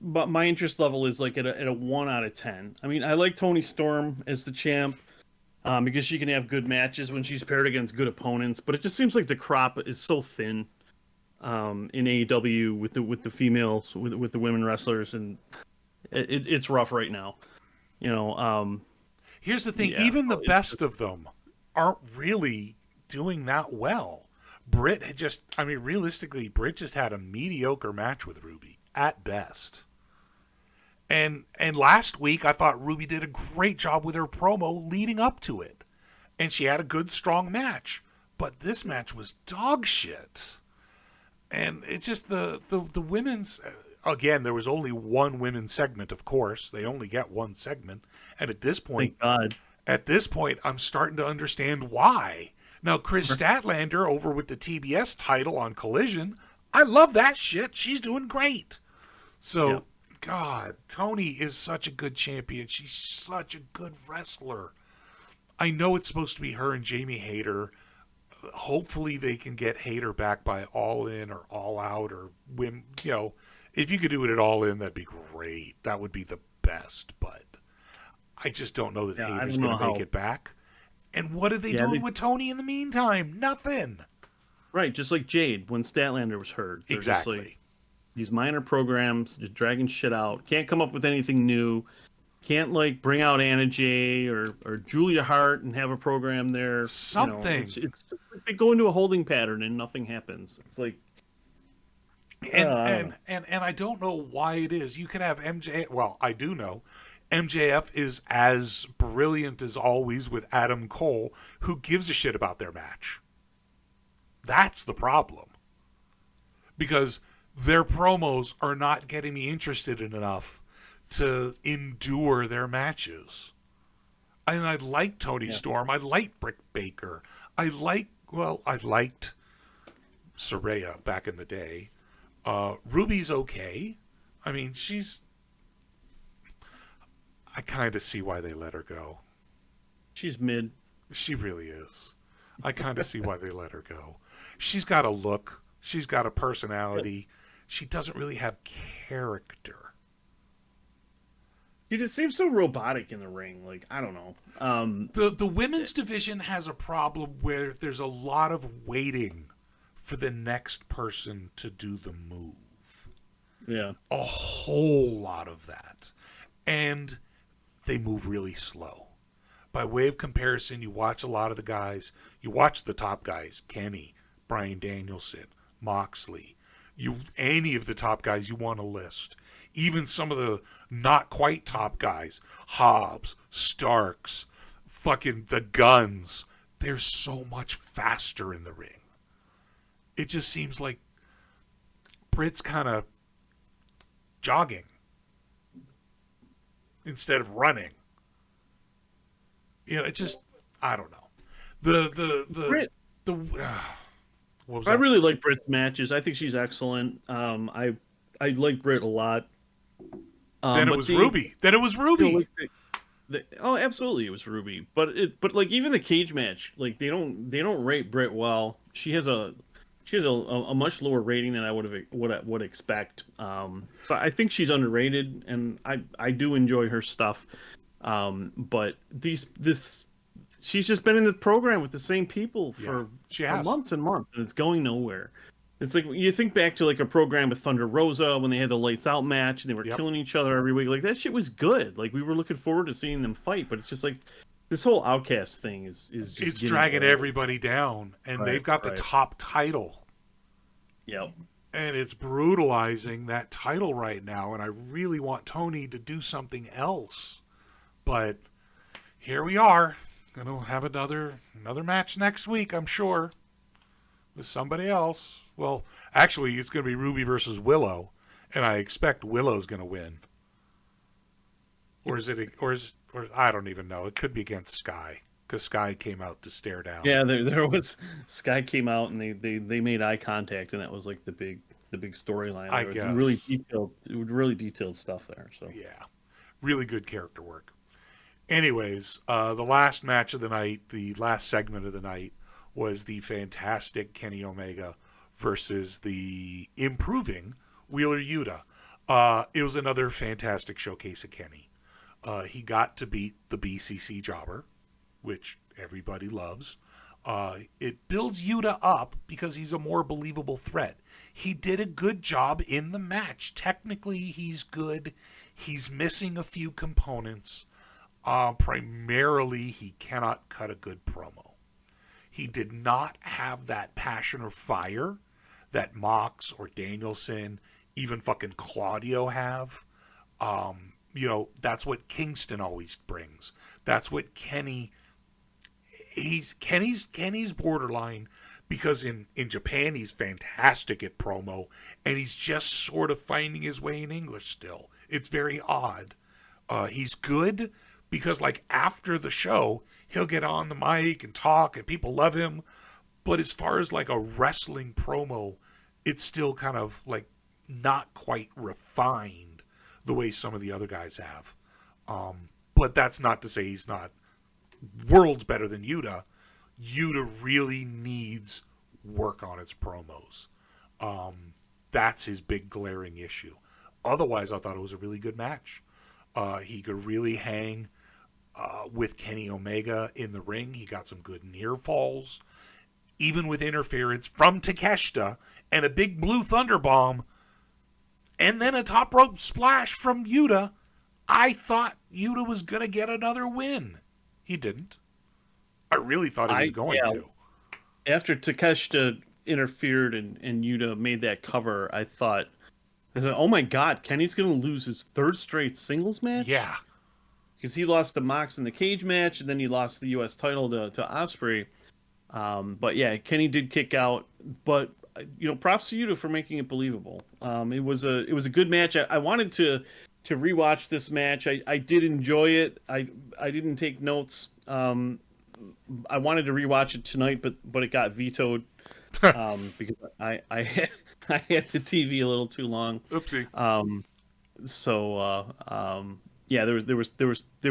But my interest level is like at a 1 out of 10. I mean, I like Toni Storm as the champ because she can have good matches when she's paired against good opponents. But it just seems like the crop is so thin in AEW with the females, with the women wrestlers, and it's rough right now. Here's the thing: even the best of them aren't really doing that well. Britt realistically, Britt just had a mediocre match with Ruby at best. And last week, I thought Ruby did a great job with her promo leading up to it. And she had a good, strong match. But this match was dog shit. And it's just the women's... Again, there was only one women's segment, of course. They only get one segment. And at this point... Thank God. I'm starting to understand why. Now, Chris Statlander over with the TBS title on Collision, I love that shit. She's doing great. So, God, Toni is such a good champion. She's such a good wrestler. I know it's supposed to be her and Jamie Hayter. Hopefully they can get Hayter back by All In or All Out or Wim. If you could do it at All In, that'd be great. That would be the best. But I just don't know that Hayter's going to make it back. And what are they doing with Toni in the meantime? Nothing. Right, just like Jade when Statlander was hurt. They're Exactly. Just like, these minor programs, just dragging shit out. Can't come up with anything new. Can't bring out Anna Jay or Julia Hart and have a program there. Something. It's they go into a holding pattern and nothing happens. It's like. And I don't know why it is. You could have MJ. Well, I do know. MJF is as brilliant as always with Adam Cole, who gives a shit about their match. That's the problem. Because their promos are not getting me interested enough to endure their matches. And I like Toni Storm. I like Britt Baker. I liked Saraya back in the day. Ruby's okay. I mean, I kind of see why they let her go. She's mid. She really is. I kind of see why they let her go. She's got a look. She's got a personality. She doesn't really have character. She just seems so robotic in the ring. I don't know. The women's division has a problem where there's a lot of waiting for the next person to do the move. Yeah. A whole lot of that. And they move really slow. By way of comparison, you watch a lot of the guys, you watch the top guys, Kenny, Bryan Danielson, Moxley, any of the top guys you want to list. Even some of the not quite top guys, Hobbs, Starks, fucking the Guns, they're so much faster in the ring. It just seems like Britt's kind of jogging instead of running. It just, I don't know. Britt, What was I that? really like Britt's matches. I think she's excellent. I like Britt a lot. Then it But was Ruby. Then it was Ruby. like oh, absolutely, it was Ruby. But like even the cage match, like they don't rate Britt well. She has a much lower rating than I would expect. So I think she's underrated, and I do enjoy her stuff. But this she's just been in the program with the same people Yeah, she for has. months and months, and it's going nowhere. It's like you think back to like a program with Thunder Rosa when they had the lights out match and they were Yep. killing each other every week. Like that shit was good. Like we were looking forward to seeing them fight, but it's just like this whole Outcast thing is just It's getting dragging old. everybody down, and they've got the Right. top title. Yep. And it's brutalizing that title right now, and I really want Tony to do something else. But here we are. Gonna have another match next week, I'm sure, with somebody else. Well, actually, it's gonna be Ruby versus Willow, and I expect Willow's gonna win. Or I don't even know. It could be against Sky, because Sky came out to stare down. Yeah, there was Sky came out and they made eye contact, and that was like the big storyline. I There was guess. really detailed stuff there. So Yeah, really good character work. Anyways, the last match of the night, the last segment of the night, was the fantastic Kenny Omega versus the improving Wheeler Yuta. It was another fantastic showcase of Kenny. He got to beat the BCC jobber, which everybody loves. It builds Yuta up because he's a more believable threat. He did a good job in the match. Technically, he's good. He's missing a few components. Primarily, he cannot cut a good promo. He did not have that passion or fire that Mox or Danielson, even fucking Claudio have. That's what Kingston always brings. That's what Kenny's borderline, because in Japan he's fantastic at promo, and he's just sort of finding his way in English still. It's very odd. He's good because like after the show he'll get on the mic and talk and people love him, but as far as like a wrestling promo, it's still kind of like not quite refined the way some of the other guys have. But that's not to say he's not worlds better than Yuta. Yuta really needs work on its promos. That's his big glaring issue. Otherwise, I thought it was a really good match. He could really hang with Kenny Omega in the ring. He got some good near falls. Even with interference from Takeshita and a big blue thunder bomb, and then a top rope splash from Yuta, I thought Yuta was going to get another win. He didn't. I really thought he was going to. After Takeshita interfered and Yuta made that cover, I said, oh my God, Kenny's going to lose his third straight singles match? Yeah. Because he lost to Mox in the cage match, and then he lost the U.S. title to Ospreay. But yeah, Kenny did kick out. But props to Yuta for making it believable. It was a good match. I wanted to rewatch this match. I did enjoy it. I didn't take notes. I wanted to rewatch it tonight, but it got vetoed because I had the TV a little too long. Oopsie. Yeah, there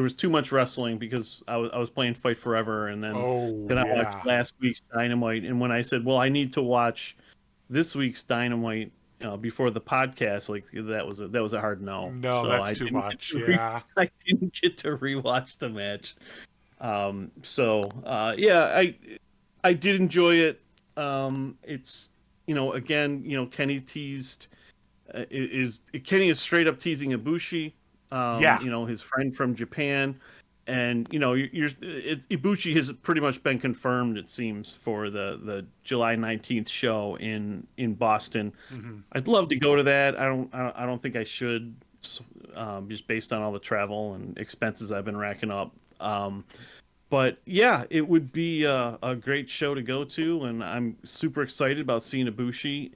was too much wrestling because I was playing Fight Forever, and then I watched last week's Dynamite, and when I said, well, I need to watch this week's Dynamite before the podcast, like that was a hard no. No, so that's too much. Yeah, I didn't get to rewatch the match. I did enjoy it. It's again, Kenny teased Kenny is straight up teasing Ibushi. His friend from Japan, and Ibushi has pretty much been confirmed, it seems, for the July 19th show in Boston. Mm-hmm. I'd love to go to that. I don't think I should, just based on all the travel and expenses I've been racking up. But yeah, it would be a great show to go to, and I'm super excited about seeing Ibushi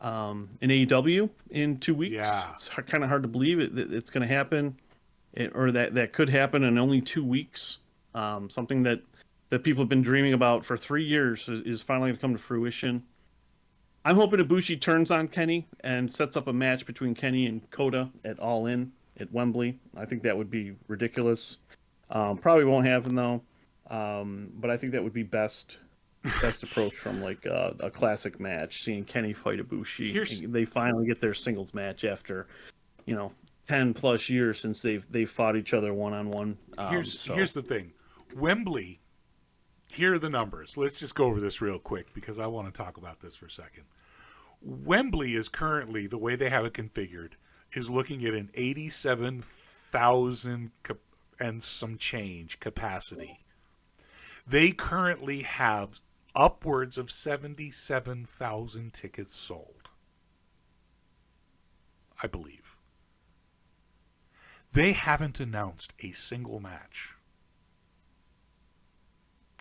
in AEW in 2 weeks. Yeah. It's kind of hard to believe it's going to happen, or that could happen in only 2 weeks. Something that people have been dreaming about for 3 years is finally going to come to fruition. I'm hoping Ibushi turns on Kenny and sets up a match between Kenny and Kota at All In at Wembley. I think that would be ridiculous. Probably won't happen though. But I think that would be best approach from like a classic match, seeing Kenny fight Ibushi. They finally get their singles match after, 10 plus years since they've fought each other one-on-one. Here's the thing. Wembley, here are the numbers. Let's just go over this real quick because I want to talk about this for a second. Wembley is currently, the way they have it configured, is looking at an 87,000 and some change capacity. They currently have upwards of 77,000 tickets sold, I believe. They haven't announced a single match.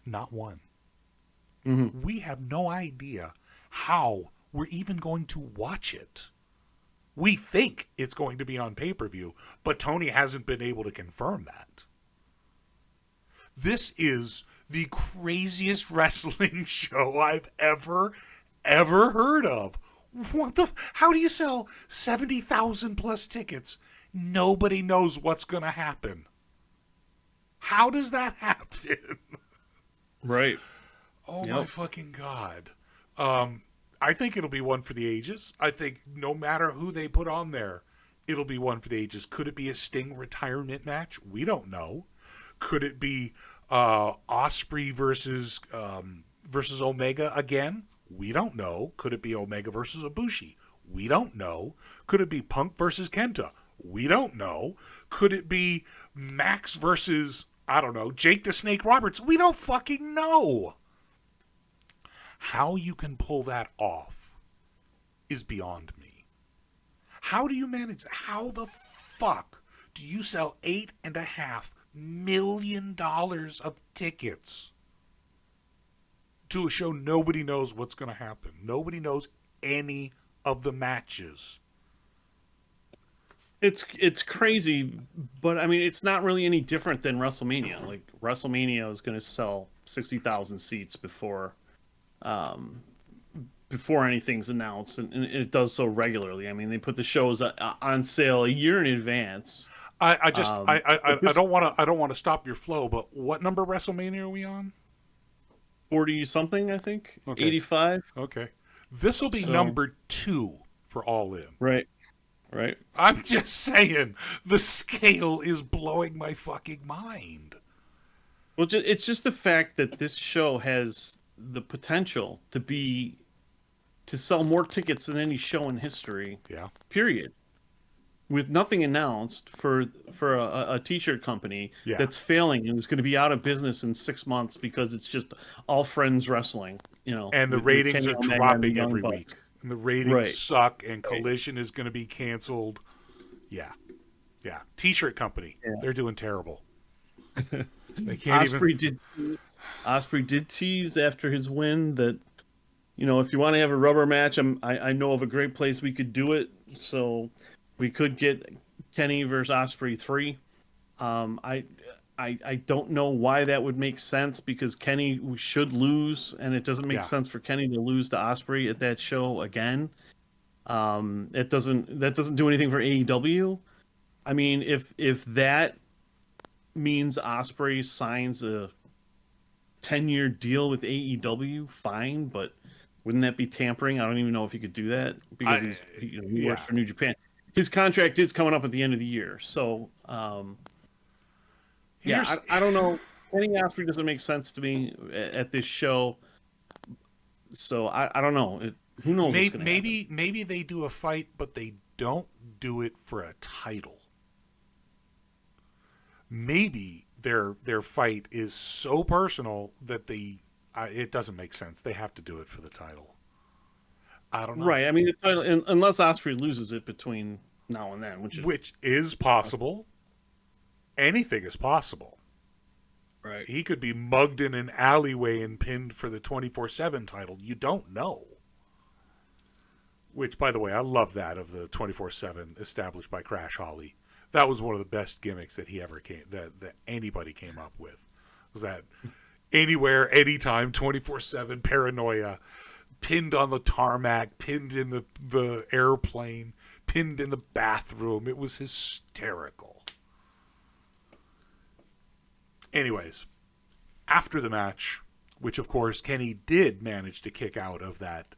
Not one. Mm-hmm. We have no idea how we're even going to watch it. We think it's going to be on pay-per-view, but Tony hasn't been able to confirm that. This is the craziest wrestling show I've ever heard of. How do you sell 70,000 plus tickets? Nobody knows what's going to happen. How does that happen? Right. Oh, my fucking God. I think it'll be one for the ages. I think no matter who they put on there, it'll be one for the ages. Could it be a Sting retirement match? We don't know. Could it be Osprey versus Omega again? We don't know. Could it be Omega versus Ibushi? We don't know. Could it be Punk versus Kenta? We don't know. Could it be Max versus, I don't know, Jake the Snake Roberts? We don't fucking know. How you can pull that off is beyond me. How do you manage that? How the fuck do you sell $8.5 million of tickets to a show nobody knows what's going to happen? Nobody knows any of the matches. It's crazy, but I mean, it's not really any different than WrestleMania. Like, WrestleMania is going to sell 60,000 seats before anything's announced, and it does so regularly. I mean, they put the shows on sale a year in advance. I don't want to stop your flow, but what number WrestleMania are we on? 40 something, I think. Okay. 85. Okay. This will be number 2 for All In. Right. I'm just saying, the scale is blowing my fucking mind. Well, it's just the fact that this show has the potential to sell more tickets than any show in history. Yeah. Period. With nothing announced for a t-shirt company that's failing and is going to be out of business in 6 months because it's just All Friends Wrestling, And the ratings are dropping every week. And the ratings suck, and Collision is going to be canceled. Yeah. T-shirt company. Yeah. They're doing terrible. They can't Osprey did tease after his win that, if you want to have a rubber match, I know of a great place we could do it. So we could get Kenny versus Osprey 3. I don't know why that would make sense, because Kenny should lose, and it doesn't make sense for Kenny to lose to Osprey at that show again. That doesn't do anything for AEW. I mean, if that means Osprey signs a 10-year deal with AEW, fine, but wouldn't that be tampering? I don't even know if he could do that, because he works for New Japan. His contract is coming up at the end of the year, so I don't know. Kenny Osprey doesn't make sense to me at this show, so I don't know. Who knows? Maybe they do a fight, but they don't do it for a title. Maybe their fight is so personal that it doesn't make sense. They have to do it for the title. I don't know. Right. I mean, the title, unless Osprey loses it between now and then, which is possible. Anything is possible. Right. He could be mugged in an alleyway and pinned for the 24/7 title. You don't know. Which, by the way, I love that of the 24/7 established by Crash Holly. That was one of the best gimmicks that that anybody came up with. Was that anywhere, anytime, 24/7 paranoia, pinned on the tarmac, pinned in the airplane, pinned in the bathroom. It was hysterical. Anyways, after the match, which of course Kenny did manage to kick out of that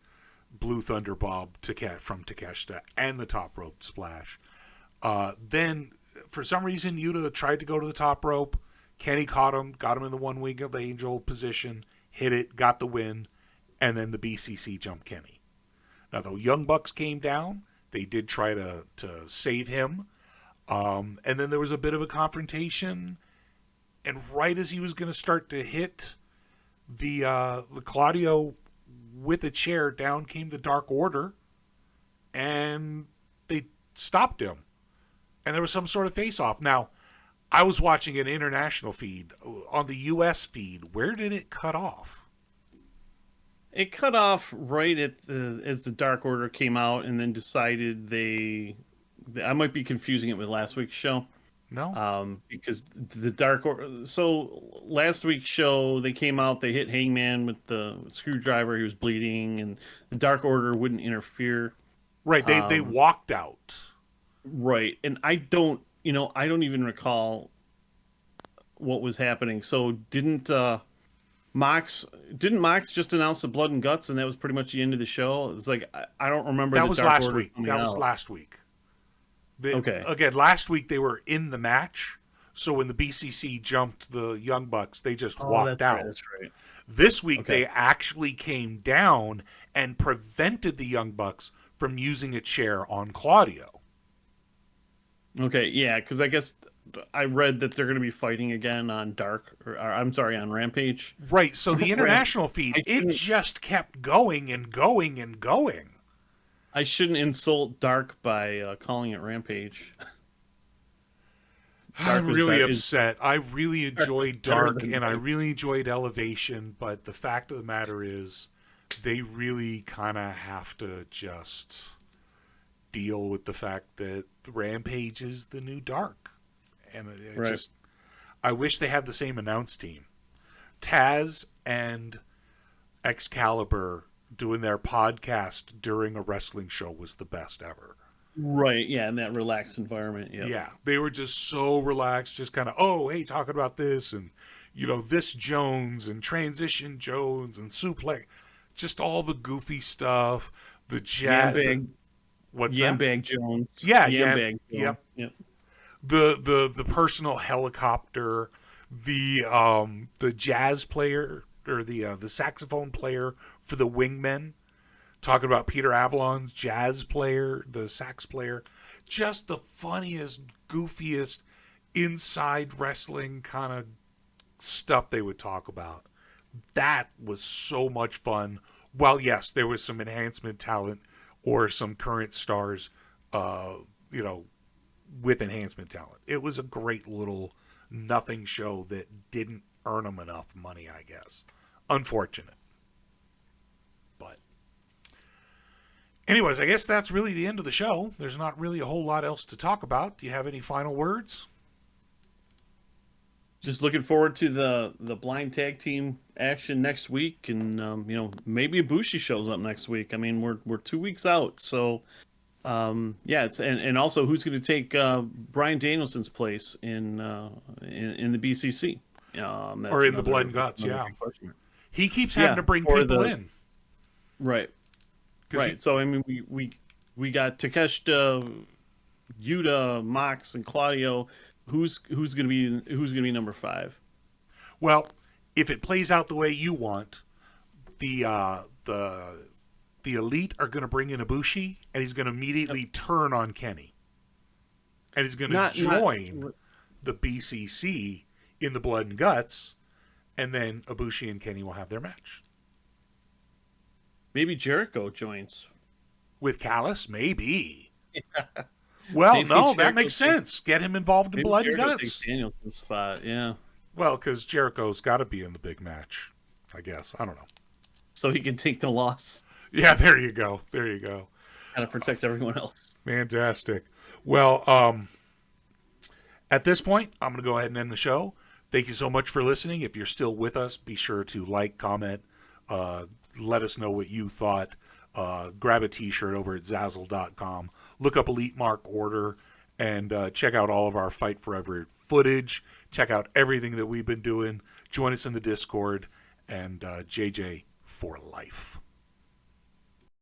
Blue Thunder Bomb from Takeshita and the top rope splash. Then, for some reason, Yuta tried to go to the top rope. Kenny got him in the one wing of the angel position, hit it, got the win, and then the BCC jumped Kenny. Now, the Young Bucks came down. They did try to save him. And then there was a bit of a confrontation. And right as he was going to start to hit the Claudio with a chair, down came the Dark Order. And they stopped him. And there was some sort of face-off. Now, I was watching an international feed. On the U.S. feed, where did it cut off? It cut off right as the Dark Order came out and then decided I might be confusing it with last week's show. No. Because the Dark Order... So, last week's show, they came out, they hit Hangman with the screwdriver, he was bleeding, and the Dark Order wouldn't interfere. Right, they walked out. Right, and I don't even recall what was happening. So didn't Mox just announce the Blood and Guts, and that was pretty much the end of the show? It's like I don't remember. That was last week. That was last week. Okay. Again, last week they were in the match, so when the BCC jumped the Young Bucks, they just walked out. Right, that's right. This week they actually came down and prevented the Young Bucks from using a chair on Claudio. Okay, yeah, because I guess I read that they're going to be fighting again on on Rampage. Right, so the international feed, it just kept going and going and going. I shouldn't insult Dark by calling it Rampage. I'm really upset. I really enjoyed Dark and I really enjoyed Elevation, but the fact of the matter is they really kind of have to just deal with the fact that Rampage is the new Dark. And I wish they had the same announce team. Taz and Excalibur doing their podcast during a wrestling show was the best ever. Right, yeah, in that relaxed environment. Yep. Yeah, they were just so relaxed, just kind of, hey, talking about this, and, this Jones, and Transition Jones, and Suplex, just all the goofy stuff, the jazz. What's that? Yambag Jones. Yeah, Yambag. Yep. The personal helicopter, the jazz player, or the saxophone player for the Wingmen. Talking about Peter Avalon's jazz player, the sax player. Just the funniest, goofiest, inside wrestling kind of stuff they would talk about. That was so much fun. While, yes, there was some enhancement talent or some current stars, with enhancement talent. It was a great little nothing show that didn't earn them enough money, I guess. Unfortunate. But anyways, I guess that's really the end of the show. There's not really a whole lot else to talk about. Do you have any final words? Just looking forward to the blind tag team action next week, and maybe Ibushi shows up next week. I mean, we're 2 weeks out, so it's and also who's going to take Bryan Danielson's place in the BCC or in the Blood and Guts? Yeah, he keeps having to bring people in. Right. Right. So I mean, we got Takeshita, Yuta, Mox, and Claudio. Who's going to be number 5? Well, if it plays out the way you want, the Elite are going to bring in Ibushi, and he's going to immediately turn on Kenny, and he's going to join the BCC in the Blood and Guts, and then Ibushi and Kenny will have their match. Maybe Jericho joins with Callis, maybe. Yeah. Well, maybe no, that makes sense. Get him involved in Blood and Guts. Danielson's spot, yeah. Well, because Jericho's got to be in the big match, I guess. I don't know. So he can take the loss. Yeah, there you go. There you go. kind of protect everyone else. Fantastic. Well, at this point, I'm going to go ahead and end the show. Thank you so much for listening. If you're still with us, be sure to like, comment, let us know what you thought. Grab a t-shirt over at Zazzle.com. Look up Elite Mark Order and check out all of our Fight Forever footage. Check out everything that we've been doing. Join us in the Discord. And JJ for life.